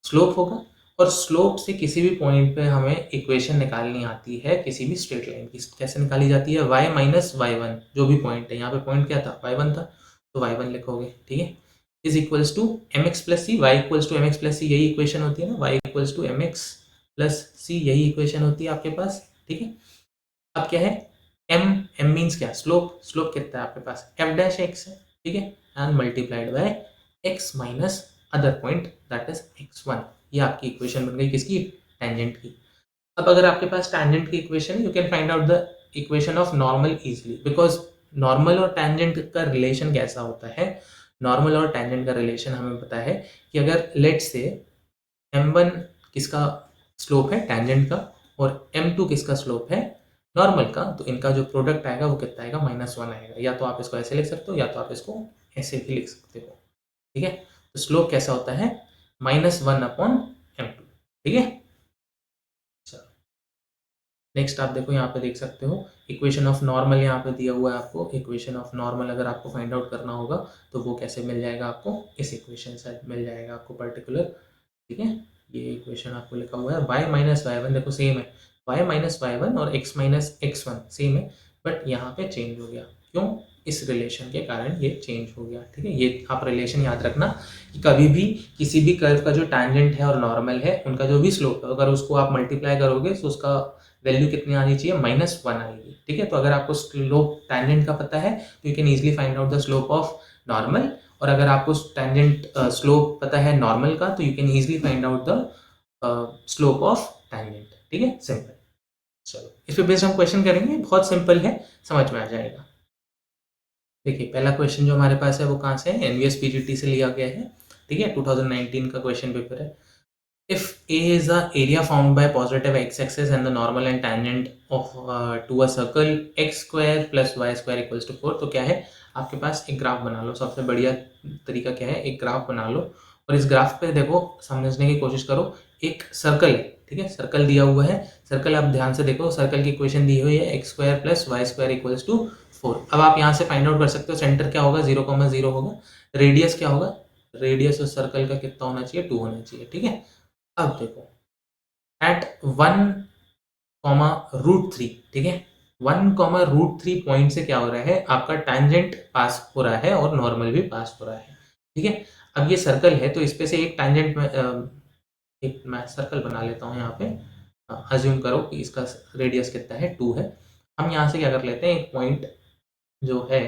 स्लोप होगा। और स्लोप से किसी भी पॉइंट पे हमें इक्वेशन निकालनी आती है किसी भी स्ट्रेट लाइन की। कैसे निकाली जाती है, y माइनस वाई वन, जो भी पॉइंट है, यहाँ पे पॉइंट क्या था, y1 था, तो y1 लिखोगे, ठीक है, is equals to m x plus c, y equals to m x plus c, यही इक्वेशन होती है ना, y equals to m x plus c, यही इक्वेशन होती है आपके पास, ठीक है। अब क्या है, m, m मीन्स क्या, स्लोप, स्लोप कितना है आपके पास, f डैश x है, ठीक है, and multiplied by x minus other point that is x1। ये आपकी इक्वेशन बन गई किसकी, टेंजेंट की। अब अगर आपके पास टेंजेंट की इक्वेशन है, you can find out the equation of normal easily, because normal और टेंजेंट का रिलेशन कैसा होता है, नॉर्मल और टेंजेंट का रिलेशन हमें पता है कि अगर लेट से m1 किसका स्लोप है, टेंजेंट का, और m2 किसका स्लोप है, नॉर्मल का, तो इनका जो प्रोडक्ट आएगा वो कितना आएगा, -1 आएगा। या तो आप इसको ऐसे लिख सकते हो या तो आप इसको ऐसे भी लिख सकते हो, ठीक है। तो स्लोप कैसा होता है, -1/m2, ठीक है। चलो नेक्स्ट आप देखो, यहाँ पे देख सकते हो इक्वेशन ऑफ नॉर्मल यहाँ पे दिया हुआ है आपको। इक्वेशन ऑफ नॉर्मल अगर आपको फाइंड आउट करना होगा तो वो कैसे मिल जाएगा आपको, इस इक्वेशन से मिल जाएगा आपको पर्टिकुलर, ठीक है। ये इक्वेशन आपको लिखा हुआ है y माइनस वाई वन, देखो सेम है, y माइनस वाई वन और x minus x one same है, बट यहाँ पे चेंज हो गया, क्यों, इस रिलेशन के कारण ये चेंज हो गया, ठीक है। ये आप रिलेशन याद रखना कि कभी भी किसी भी कर्व का जो टैंजेंट है और नॉर्मल है, उनका जो भी स्लोप है, अगर उसको आप मल्टीप्लाई करोगे तो उसका वैल्यू कितनी आनी चाहिए, -1 आएगी, ठीक है। तो अगर आपको स्लोप टैंजेंट का पता है तो you can easily find out the slope of normal, और अगर आपको टेंजेंट स्लोप पता है नॉर्मल का तो you can easily find out the slope of tangent, ठीक है, सिंपल। चलो इस पे बेस्ड हम क्वेश्चन करेंगे, बहुत सिंपल है, समझ में आ जाएगा। देखिए पहला क्वेश्चन जो हमारे पास है वो कहाँ से है, एनवीएस पीजीटी से लिया गया है, ठीक है, 2019 का क्वेश्चन पेपर है। If A is the area formed by positive x-axis and the normal and tangent of to a circle x square plus y square equals to 4, तो क्या है, आपके पास एक ग्राफ बना लो। सबसे बढ़िया तरीका क्या है, एक ग्राफ बना लो और इस ग्राफ पे देखो, समझने की कोशिश करो। एक सर्कल है, ठीक है, सर्कल दिया हुआ है, सर्कल आप ध्यान से देखो, सर्कल की इक्वेशन दी हुई है x square plus y square equals to 4। अब आप यहाँ से फाइंड आउट कर सकते हो सेंटर क्या होगा, 0,0 होगा, रेडियस क्या होगा, रेडियस उस सर्कल का कितना होना चाहिए, 2 होना चाहिए, ठीक है। अब देखो एट 1,√3, ठीक है, 1,√3 पॉइंट से क्या हो रहा है, आपका टैंजेंट पास हो रहा है और नॉर्मल भी पास हो रहा है, ठीक है। अब ये सर्कल है तो इस पे से एक टैंजेंट में एक मैं सर्कल बना लेता हूँ यहाँ पे, अज्यूम करो कि इसका रेडियस कितना है, 2 है। हम यहाँ से क्या कर लेते हैं, एक पॉइंट जो है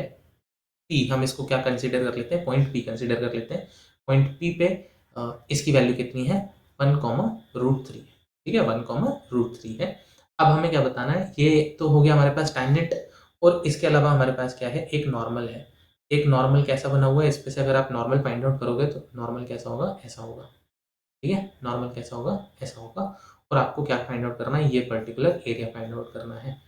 P, हम इसको क्या कंसीडर कर लेते हैं, पॉइंट P कंसीडर कर लेते हैं। पॉइंट P पे इसकी वैल्यू कितनी है, 1,√3, ठीक है, 1,√3 है। अब हमें क्या बताना है, ये तो हो गया हमारे पास टैंजेंट, और इसके अलावा हमारे पास क्या है, एक नॉर्मल है। एक नॉर्मल कैसा बना हुआ है, इस पे से अगर आप नॉर्मल फाइंड आउट करोगे तो नॉर्मल कैसा होगा, ऐसा होगा, ठीक है, नॉर्मल कैसा होगा, ऐसा होगा। और आपको क्या फाइंड आउट करना है, ये पर्टिकुलर एरिया फाइंड आउट करना है।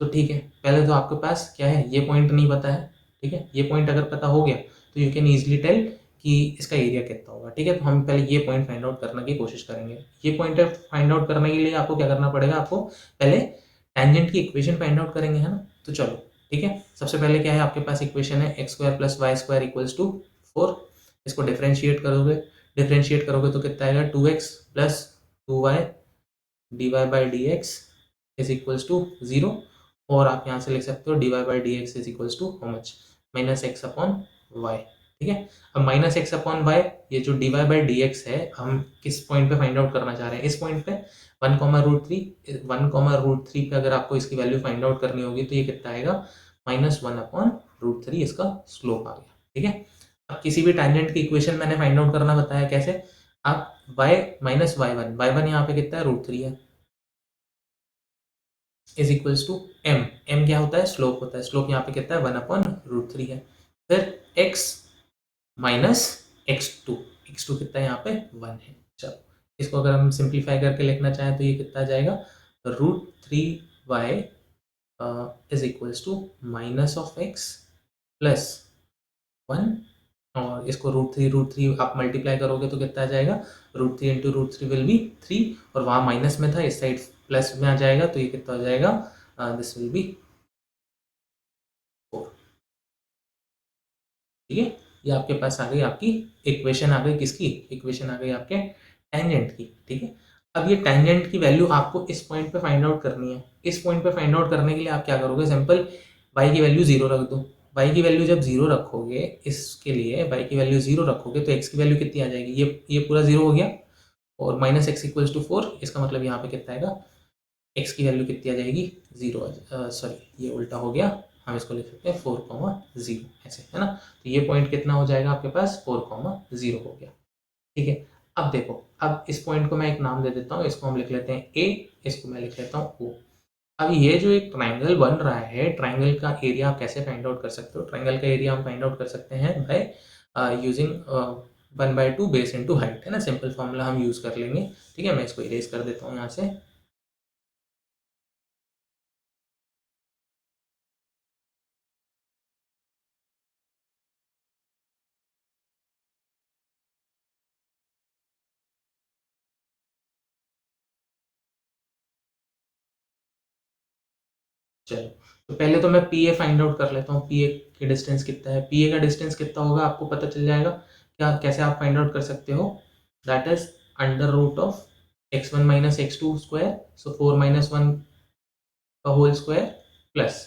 तो ठीक है, पहले तो आपके पास क्या है, ये पॉइंट नहीं पता है, ठीक है, ये पॉइंट अगर पता हो गया तो यू कैन ईजिली टेल कि इसका एरिया कितना होगा, ठीक है। तो हम पहले ये पॉइंट फाइंड आउट करने की कोशिश करेंगे। ये पॉइंट फाइंड आउट करने के लिए आपको क्या करना पड़ेगा, आपको पहले टेंजेंट की इक्वेशन फाइंड आउट करेंगे, है ना। तो चलो ठीक है, सबसे पहले क्या है, आपके पास इक्वेशन है x square plus y square equals to 4। इसको डिफरेंशिएट करोगे तो कितना आएगा, 2x plus 2y dy by d x is equals to 0। और आप यहाँ से लिख सकते हो dy by d x is equals to how much, -x/y, ठीक है। अब -x/y, ये जो dy बाई डी एक्स है, हम किस पॉइंट पे फाइंड आउट करना चाह रहे हैं, इस पॉइंट पे 1,√3 पे अगर आपको इसकी वैल्यू फाइंड आउट करनी होगी तो ये कितना आएगा, -1/√3 इसका स्लोप आ गया, ठीक है। अब किसी भी टैंजेंट की इक्वेशन मैंने फाइंड आउट करना बताया कैसे, आप y माइनस y1 यहाँ पे कितना है, √3 है, इज इक्वल्स टू m क्या होता है, स्लोप होता है, स्लोप यहाँ पे कितना है, 1/√3 है। फिर x माइनस x2 कितना है यहाँ पे, 1 है। चलो इसको अगर हम सिंप्लीफाई करके लिखना चाहें तो ये कितना आ जाएगा, √3y is equals to -(x) plus 1, और इसको √3 आप मल्टीप्लाई करोगे तो कितना आ जाएगा, √3 इंटू √3 विल बी 3, और वहाँ माइनस में था, इस साइड प्लस में आ जाएगा तो ये कितना हो जाएगा, दिस विल बी ठीक है, ये आपके पास आ गई आपकी इक्वेशन, आ गई किसकी इक्वेशन, आ गई आपके टेंजेंट की। ठीक है, अब ये टेंजेंट की वैल्यू आपको इस पॉइंट पे फाइंड आउट करनी है। इस पॉइंट पे फाइंड आउट करने के लिए आप क्या करोगे, सिंपल y की वैल्यू 0 रख दो। y की वैल्यू जब 0 रखोगे, इसके लिए y की वैल्यू 0 रखोगे तो x की वैल्यू कितनी आ जाएगी, ये पूरा 0 हो गया, और माइनस एक्स इक्वल्स टू 4, इसका मतलब यहाँ पे कितना आएगा, x की वैल्यू कितनी आ जाएगी, 0, सॉरी ये उल्टा हो गया, हम इसको लिख सकते हैं 4,0 ऐसे, है ना। तो ये पॉइंट कितना हो जाएगा आपके पास, 4,0 हो गया। ठीक है, अब देखो, अब इस पॉइंट को मैं एक नाम दे देता हूँ, इसको हम लिख लेते हैं ए, इसको मैं लिख लेता हूँ ओ। अब ये जो एक ट्राइंगल बन रहा है, ट्राइंगल का एरिया आप कैसे फाइंड आउट कर सकते हो, ट्राइंगल का एरिया हम फाइंड आउट कर सकते हैं by using 1/2 base into height, है ना, सिंपल फॉर्मूला हम यूज कर लेंगे। ठीक है, मैं इसको इरेज कर देता हूँ यहाँ से। चलो, तो पहले तो मैं पी ए फाइंड आउट कर लेता हूँ, पी ए की डिस्टेंस कितना है, पी ए का डिस्टेंस कितना होगा आपको पता चल जाएगा। क्या, कैसे आप फाइंड आउट कर सकते हो, that is under root of x1 minus x2 square, so 4 minus 1 का whole square plus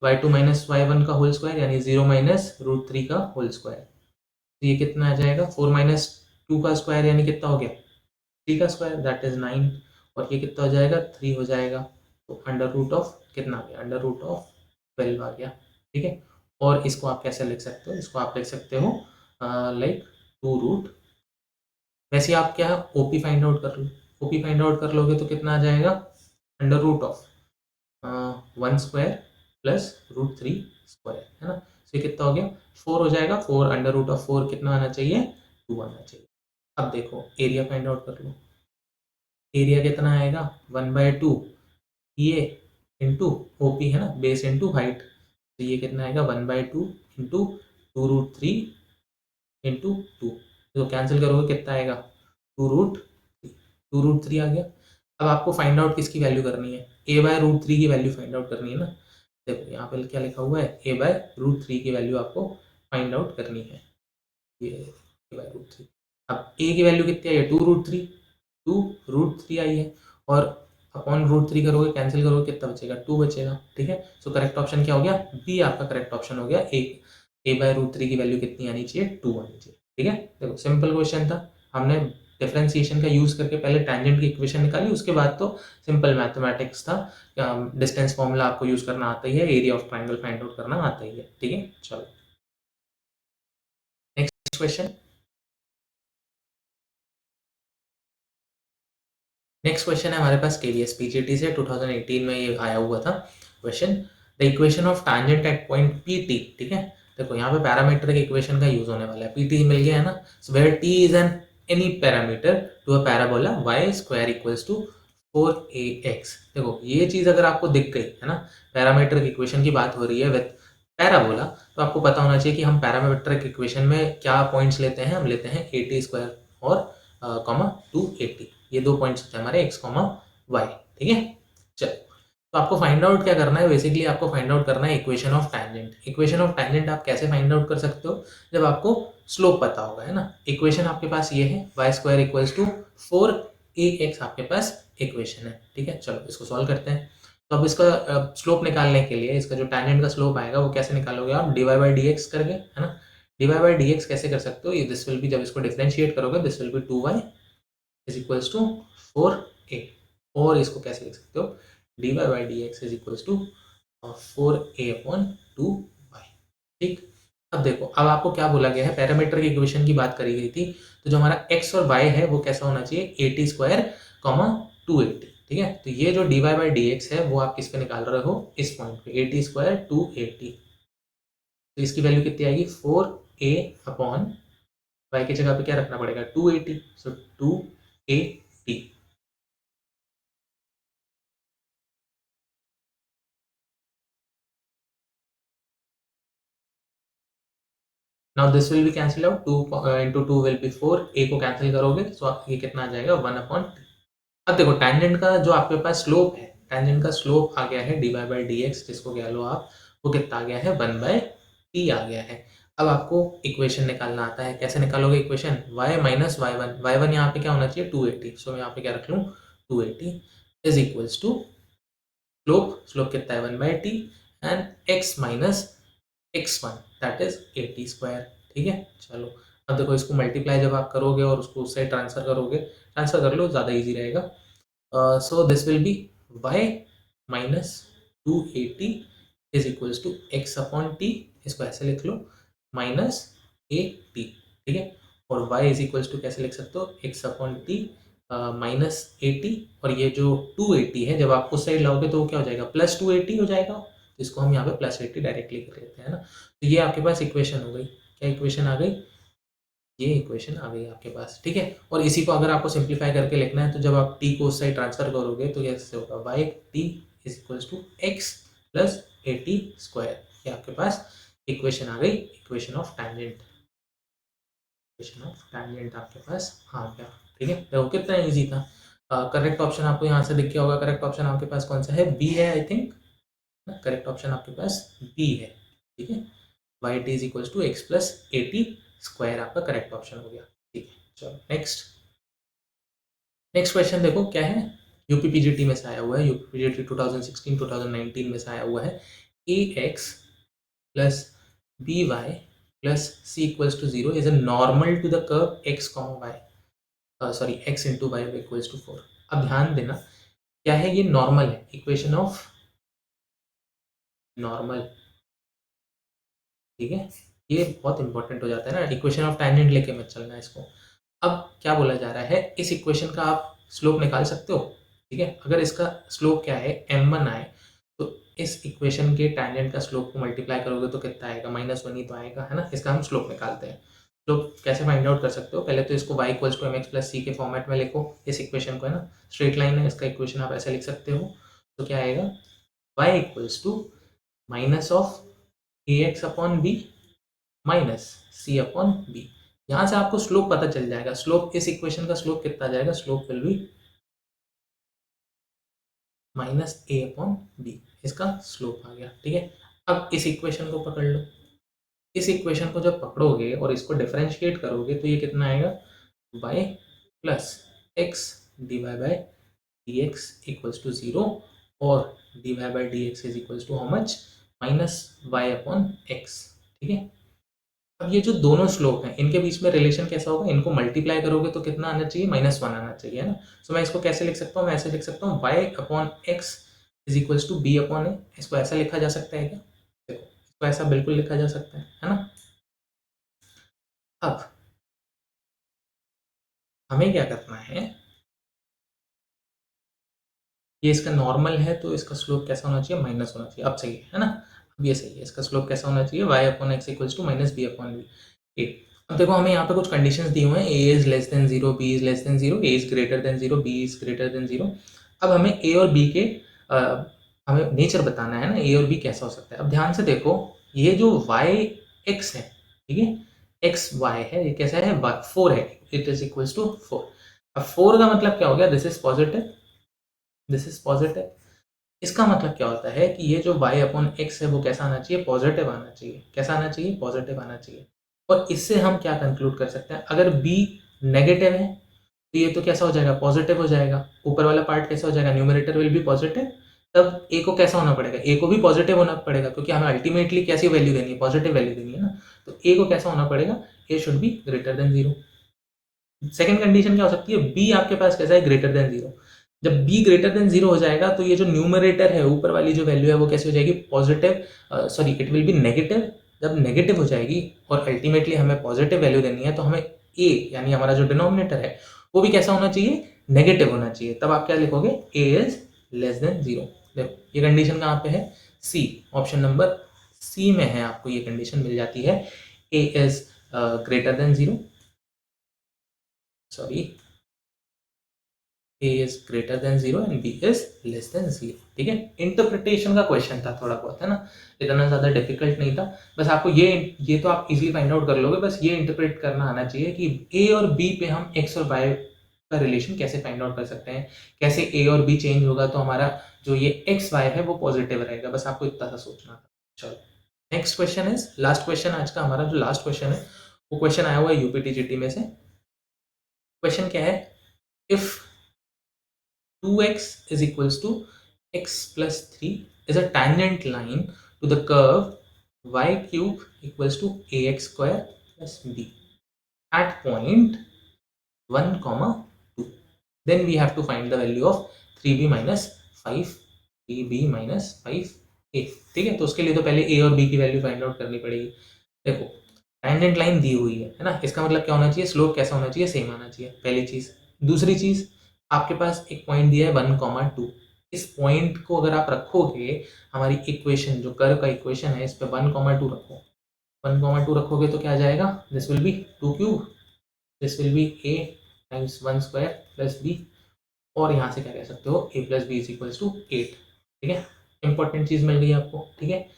y2 minus y1 का होल स्क्वायर, यानी 0 माइनस रूट 3 का होल स्क्वायर। तो ये कितना आ जाएगा, 4 माइनस 2 का स्क्वायर यानी कितना हो गया, 3 का स्क्वायर, दैट इज 9, और ये कितना हो जाएगा, 3 हो जाएगा। तो अंडर रूट ऑफ कितना आ गया, अंडर रूट ऑफ 12 आ गया। ठीक है, और इसको आप कैसे लिख सकते हो, इसको आप लिख सकते हो लाइक 2 रूट, वैसे आप क्या ओपी फाइंड आउट कर लो, ओपी फाइंड आउट कर लोगे तो कितना आ जाएगा, under root of 1 square plus root 3 square, है ना। तो ये कितना हो गया, 4 हो जाएगा, 4 अंडर रूट ऑफ 4 कितना आना चाहिए, 2 आना चाहिए। अब देखो एरिया फाइंड आउट कर लो, एरिया कितना आएगा, 1/2 ये इंटू ओपी, है ना, बेस इंटू हाइट। तो ये कितना आएगा, 1/2 इंटू 2√3 इंटू 2, तो कैंसिल करोगे कितना आएगा, 2√3 आ गया। अब आपको फाइंड आउट किसकी वैल्यू करनी है, a/√3 की वैल्यू फाइंड आउट करनी है ना। देखो यहाँ पे क्या लिखा हुआ है, a/√3 की वैल्यू आपको फाइंड आउट करनी है, ये a/√3। अब a की वैल्यू कितनी आई है, 2√3, 2√3 आई है, और अपॉन रूट 3 करोगे, कैंसिल करोगे, कितना बचेगा, 2 बचेगा। ठीक है, सो करेक्ट ऑप्शन क्या हो गया, बी आपका करेक्ट ऑप्शन हो गया। a/√3 की वैल्यू कितनी आनी चाहिए, 2 आनी चाहिए। ठीक है, देखो सिंपल क्वेश्चन था, हमने डिफरेंशिएशन का यूज करके पहले टेंजेंट की इक्वेशन निकाली, उसके बाद तो सिंपल मैथमेटिक्स था, डिस्टेंस फॉर्मूला आपको यूज करना आता ही है, area of triangle find out करना आता ही है। ठीक है, चलो नेक्स्ट क्वेश्चन। नेक्स्ट क्वेश्चन है हमारे पास केवीएस पीजीटी से, 2018 में ये आया हुआ था question, the equation of tangent at point p t. ठीक है, देखो यहाँ पे पैरामीट्रिक इक्वेशन का यूज होने वाला है, पी टी मिल गया है ना, so where t is an any parameter to a parabola y square equals to 4ax। देखो ये चीज अगर आपको दिख गई है ना, पैरामीट्रिक इक्वेशन की बात हो रही है विद पैराबोला, तो आपको पता होना चाहिए कि हम पैरामीट्रिक इक्वेशन में क्या पॉइंट्स लेते हैं, हम लेते हैं ए टी स्क्वायर और कॉमा 280, ये 2 पॉइंट्स होते हैं हमारे x कॉमा y। ठीक है, चलो, तो आपको फाइंड आउट क्या करना है, बेसिकली आपको फाइंड आउट करना है equation of tangent. Equation of tangent आप कैसे फाइंड आउट कर सकते हो, जब आपको स्लोप पता होगा, है ना। इक्वेशन आपके पास ये है, y square equals to 4ax आपके पास इक्वेशन है। ठीक है, चलो इसको सॉल्व करते हैं। तो अब इसका स्लोप निकालने के लिए, इसका जो टैंजेंट का स्लोप आएगा वो कैसे निकालोगे आप, dy/dx करके, है ना। dy/dx कैसे कर सकते हो, ये दिस विल बी, जब इसको डिफरेंशिएट करोगे this will be 2y is equals to 4a, और इसको कैसे लिख सकते हो, dy/dx is equals to 4a/2y। ठीक, अब देखो, अब आपको क्या बोला गया है, पैरामीटर की इक्वेशन की बात करी गई थी, तो जो हमारा x और y है वो कैसा होना चाहिए, at स्क्वायर कॉमा 280। ठीक है, तो ये जो dy/dx है वो आप किस पे निकाल रहे हो, इस पॉइंट पे, at स्क्वायर 280, तो इसकी वैल्यू कितनी आएगी, 4a/, y की जगह पे क्या रखना पड़ेगा, 280, सो 280। Now this will B cancel out, 2 into 2 will be 4, a को कैंसिल करोगे तो ये कितना आ जाएगा, 1/। अब देखो टेंजेंट का जो आपके पास स्लोप है, टेंजेंट का स्लोप आ गया है dy/dx, जिसको कह लो आप, वो कितना आ गया है, 1/t आ गया है। अब आपको इक्वेशन निकालना आता है। कैसे निकालोगे equation? y minus y one यहाँ पे क्या होना चाहिए? 280। सो मैं यहाँ पे क्या रख लूँ? 280 इज इक्वल्स टू स्लोप कितना है? 1/t and x minus x1 that is 80 square. ठीक है, चलो अब देखो इसको मल्टीप्लाई जब आप करोगे और उसको उससे ट्रांसफर कर लो, ज़्यादा इजी रहेगा। So this will be y minus 280 is equals to x upon t, इसको ऐसे लिख लो, माइनस ए टी। ठीक है, और y इज इक्वल्स टू कैसे लिख सकते हो? x अपॉन टी माइनस 80, और ये जो 280 है जब आप उस साइड लाओगे तो वो क्या हो जाएगा? प्लस 280 हो जाएगा। तो इसको हम यहाँ पे प्लस 80 डायरेक्टली कर लेते हैं ना। तो ये आपके पास इक्वेशन हो गई। क्या इक्वेशन आ गई? ये इक्वेशन आ गई आपके पास। ठीक है, और इसी को अगर आपको सिंप्लीफाई करके लिखना है तो जब आप t को उस साइड ट्रांसफर करोगे तो कैसे होगा? Y t is equals to x plus 80 square. ये आपके पास इक्वेशन आ गई, equation of tangent. Equation of tangent आपके पास आ गया। ठीक है, देखो कितना इजी था। करेक्ट ऑप्शन आपको यहाँ से दिख गया होगा। करेक्ट ऑप्शन आपके पास कौन सा है? बी है आई थिंक। करेक्ट ऑप्शन आपके पास बी है। ठीक है, y t is equals to x plus 80 square आपका करेक्ट ऑप्शन हो गया। ठीक है, चलो नेक्स्ट क्वेश्चन देखो क्या है। यूपीपीजीटी में से आया हुआ है, यूपीपीजीटी 2016-2019 में से आया हुआ है। A x plus b y plus c equals to 0 is a normal to the curve x comma y, sorry x into y equals to 4। अब ध्यान देना क्या है, ये नॉर्मल है, इक्वेशन ऑफ नॉर्मल। ठीक है, ये बहुत इंपॉर्टेंट हो जाता है ना, इक्वेशन ऑफ टैंजेंट लेके मत चलना इसको। अब क्या बोला जा रहा है, इस इक्वेशन का आप स्लोप निकाल सकते हो। ठीक है, अगर इसका स्लोप क्या है? m1 आए तो इस इक्वेशन के टैंजेंट का स्लोप को मल्टीप्लाई करोगे तो कितना आएगा? -1 ही तो आएगा, है ना। इसका हम स्लोप निकालते हैं। स्लोप कैसे फाइंड आउट कर सकते हो? पहले तो इसको y equals to mx plus c के फॉर्मेट में लिखो इस इक्वेशन को, है ना। स्ट्रेट लाइन है, इसका इक्वेशन आप ऐसे लिख सकते हो। तो क्या आएगा? y equals to minus of a x upon b minus c upon b. यहाँ से आपको स्लोप पता चल जाएगा। स्लोप, इस इक्वेशन का स्लोप कितना आ जाएगा? Slope will be minus a upon b, इसका स्लोप आ गया। ठीक है, अब इस इक्वेशन को पकड़ लो। इस इक्वेशन को जब पकड़ोगे और इसको डिफरेंशिएट करोगे तो ये कितना आएगा? y plus x d y by d x equals to 0 और d y by d x is equals to how much? Minus y upon x. ठीक है, अब ये जो दोनों स्लोप हैं इनके बीच में रिलेशन कैसा होगा? इनको मल्टीप्लाई करोगे तो कितना आना चाहिए? -1 आना चाहिए, है ना। सो मैं इसको कैसे लिख सकता हूँ? मैं ऐसे लिख सकता हूँ y upon x is equals to b upon a. इसको ऐसा लिखा जा सकता है क्या? देखो इसको ऐसा बिल्कुल लिखा जा सकता है ना। अब हमें क्या करना है, ये इसका नॉर्मल है तो इसका स्लोप कैसा होना चाहिए? माइनस होना चाहिए। अब सही है ना। अब ये सही है, इसका स्लोप कैसा होना चाहिए? y upon x equals to minus b upon b. ए, अब देखो हमें यहाँ पे कुछ कंडीशंस दी हुए हैं, a is less then 0, b is less then 0, a is greater than 0, b is greater than 0। अब हमें a और b के हमें नेचर बताना है ना, a और b कैसा हो सकता है। अब ध्यान से देखो, ये जो y x है, ठीक है, x y है, ये कैसा है? 4 है, इट इज इक्वल्स टू 4। अब 4 का मतलब क्या हो गया? This is positive, this is positive. इसका मतलब क्या होता है कि ये जो y अपॉन एक्स है वो कैसा आना चाहिए? पॉजिटिव आना चाहिए। कैसा आना चाहिए? पॉजिटिव आना चाहिए। और इससे हम क्या कंक्लूड कर सकते हैं? अगर b नेगेटिव है तो ये तो कैसा हो जाएगा? पॉजिटिव हो जाएगा। ऊपर वाला पार्ट कैसा हो जाएगा? Numerator will be positive. तब a को कैसा होना पड़ेगा? a को भी पॉजिटिव होना पड़ेगा, क्योंकि हमें अल्टीमेटली कैसी वैल्यू देनी है? पॉजिटिव वैल्यू देनी है ना। तो a को कैसा होना पड़ेगा? a should be greater than 0। Second condition क्या हो सकती है? b आपके पास कैसा है? Greater than 0। जब b ग्रेटर देन 0 हो जाएगा तो ये जो न्यूमरेटर है, ऊपर वाली जो वैल्यू है वो कैसी हो जाएगी? Positive, sorry it will be negative. जब नेगेटिव हो जाएगी और अल्टीमेटली हमें पॉजिटिव वैल्यू देनी है तो हमें a यानी हमारा जो डिनोमिनेटर है वो भी कैसा होना चाहिए? नेगेटिव होना चाहिए। तब आप क्या लिखोगे? a is less then 0। देखो ये कंडीशन कहाँ पे है? सी, ऑप्शन नंबर सी में है, आपको ये कंडीशन मिल जाती है। a is greater than 0, sorry a is greater than 0 and b is less than 0। ठीक है, इंटरप्रिटेशन का क्वेश्चन था थोड़ा बहुत, है ना, इतना ज़्यादा डिफिकल्ट नहीं था। बस आपको ये तो आप इजीली फाइंड आउट कर लोगे, बस ये इंटरप्रेट करना आना चाहिए कि a और b पे हम x और y का रिलेशन कैसे फाइंड आउट कर सकते हैं, कैसे a और b चेंज होगा तो हमारा जो ये x y है वो पॉजिटिव रहेगा। बस आपको इतना सा सोचना था। चलो। Next question is, last question आज का हमारा जो लास्ट क्वेश्चन है वो क्वेश्चन आया हुआ है यूपीटीजीटी में से। क्वेश्चन क्या है, if 2x is equals to x plus 3 is a tangent line to the curve y cube equals to ax square plus b at point 1 comma 2, then we have to find the value of 3b minus 5ab minus 5a। ठीक है, तो उसके लिए तो पहले a और b की value find out करनी पड़ेगी। देखो टेंजेंट लाइन दी हुई है ना, इसका मतलब क्या होना चाहिए, स्लोप कैसा होना चाहिए, सेम आना चाहिए, पहली चीज। दूसरी चीज, आपके पास एक पॉइंट दिया है 1,2, इस पॉइंट को अगर आप रखोगे, हमारी इक्वेशन जो कर्व का इक्वेशन है इस पे 1,2 रखो, 1,2 रखोगे तो क्या आ जाएगा, this will be 2 cube, this will be a times 1 square plus b, और यहाँ से क्या कह सकते हो a plus b is equals to 8। ठीक है, इंपॉर्टेंट चीज मिल गई आपको। ठीक है,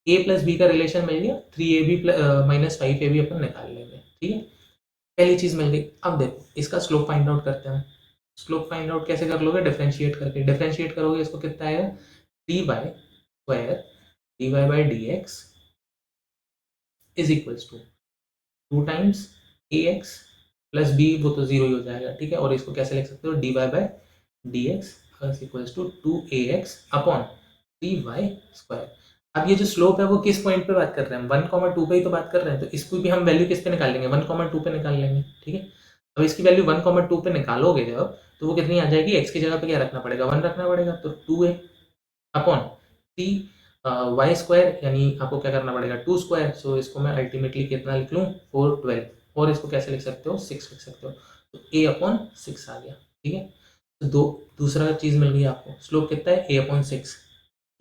a प्लस बी का रिलेशन मिल गया, 3ab माइनस 5ab अपन निकाल लेंगे। ठीक है, पहली चीज मिल गई। अब देखो इसका स्लोप फाइंड आउट करते हैं। स्लोप फाइंड आउट कैसे कर लोगे, डिफरेंशिएट करके। डिफरेंशिएट करोगे इसको कितना आएगा, 3 by square dy by dx is equals to 2 times ax plus b, वो तो जीरो ही हो जाएगा। ठीक है, और इसको कैसे लिख सकते हो, dy by dx is equals to 2ax upon 3y square. अब ये जो स्लोप है वो किस पॉइंट पे बात कर रहे हैं, 1,2 पे ही तो बात कर रहे हैं, तो इसको भी हम वैल्यू किस पे निकाल लेंगे, 1,2 पे निकाल लेंगे। ठीक है, अब इसकी वैल्यू 1,2 पे निकालोगे जब, तो वो कितनी आ जाएगी, x की जगह पे क्या रखना पड़ेगा, 1 रखना पड़ेगा, तो 2a अपॉन 3 y स्क्वायर, यानी आपको क्या करना पड़ेगा 2 स्क्वायर। सो इसको मैं अल्टीमेटली कितना लिख लूँ, 412, और इसको कैसे लिख सकते हो, 6 लिख सकते हो, तो a अपॉन 6 आ गया। ठीक है, तो दूसरा चीज मिल गई आपको, स्लोप कितना है, a अपॉन 6।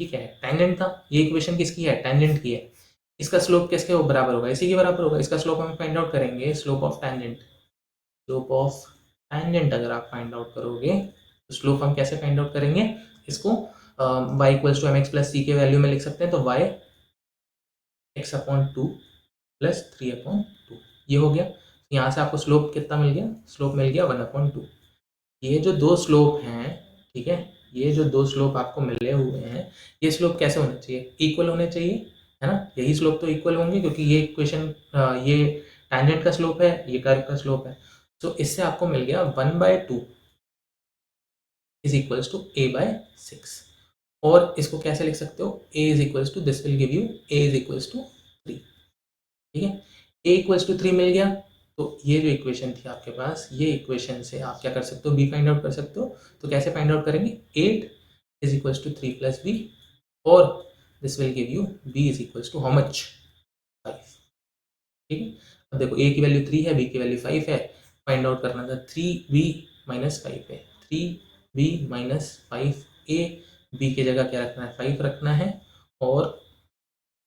ठीक है, टेंजेंट था, ये इक्वेशन किसकी है, टेंजेंट की है। इसका स्लोप किसके बराबर होगा, इसी के बराबर होगा। इसका स्लोप हम फाइंड आउट करेंगे, slope of tangent. Slope of tangent अगर आप फाइंड आउट करोगे तो स्लोप हम कैसे फाइंड आउट करेंगे, इसको y equals to mx plus c के वैल्यू में लिख सकते हैं, तो y x upon 2 plus 3 upon 2, ये हो गया। यहाँ से आपको स्लोप कितना मिल गया, स्लोप मिल गया 1 अपॉन 2। ये जो दो स्लोप हैं, ठीक है, ये जो दो स्लोप आपको मिले हुए हैं, ये स्लोप कैसे होने चाहिए, इक्वल होने चाहिए, है ना, यही स्लोप तो इक्वल होंगे, क्योंकि ये इक्वेशन ये टैंजेंट का स्लोप है, ये कर्व का स्लोप है। तो इससे आपको मिल गया 1/2 is equals to a by 6, और इसको कैसे लिख सकते हो, a is equals to, this will give you a is equals to 3। ठीक है, a इक्वल्स टू 3 मिल गया, तो ये जो इक्वेशन थी आपके पास, ये इक्वेशन से आप क्या कर सकते हो, b फाइंड आउट कर सकते हो। तो कैसे फाइंड आउट करेंगे, 8 is equals to 3 plus b, और this will give you b is equals to how much, 5। ठीक है, अब देखो a की वैल्यू 3 है, b की वैल्यू 5 है, फाइंड आउट करना था 3b माइनस 5 है, 3b माइनस 5a, b की जगह क्या रखना है, 5 रखना है, और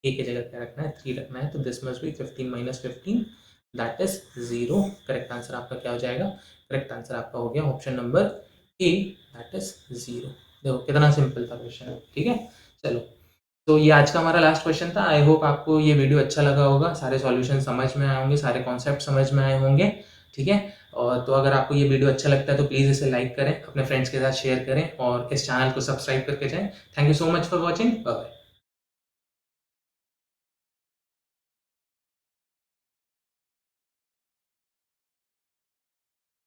a की जगह क्या रखना है, 3 रखना है, तो this must be 15 minus 15, that is 0। Correct answer आपका क्या हो जाएगा, करेक्ट आंसर आपका हो गया option number A, that is 0। देखो कितना सिंपल था क्वेश्चन। ठीक है, चलो, तो ये आज का हमारा लास्ट क्वेश्चन था। आई होप आपको ये वीडियो अच्छा लगा होगा, सारे सॉल्यूशन समझ में आए होंगे, सारे कॉन्सेप्ट समझ में आए होंगे। ठीक है, और तो अगर आपको ये वीडियो अच्छा लगता है तो प्लीज़ इसे लाइक करें, अपने फ्रेंड्स के साथ शेयर करें, और इस चैनल को सब्सक्राइब करके जाएं। Thank you so much for watching, bye bye.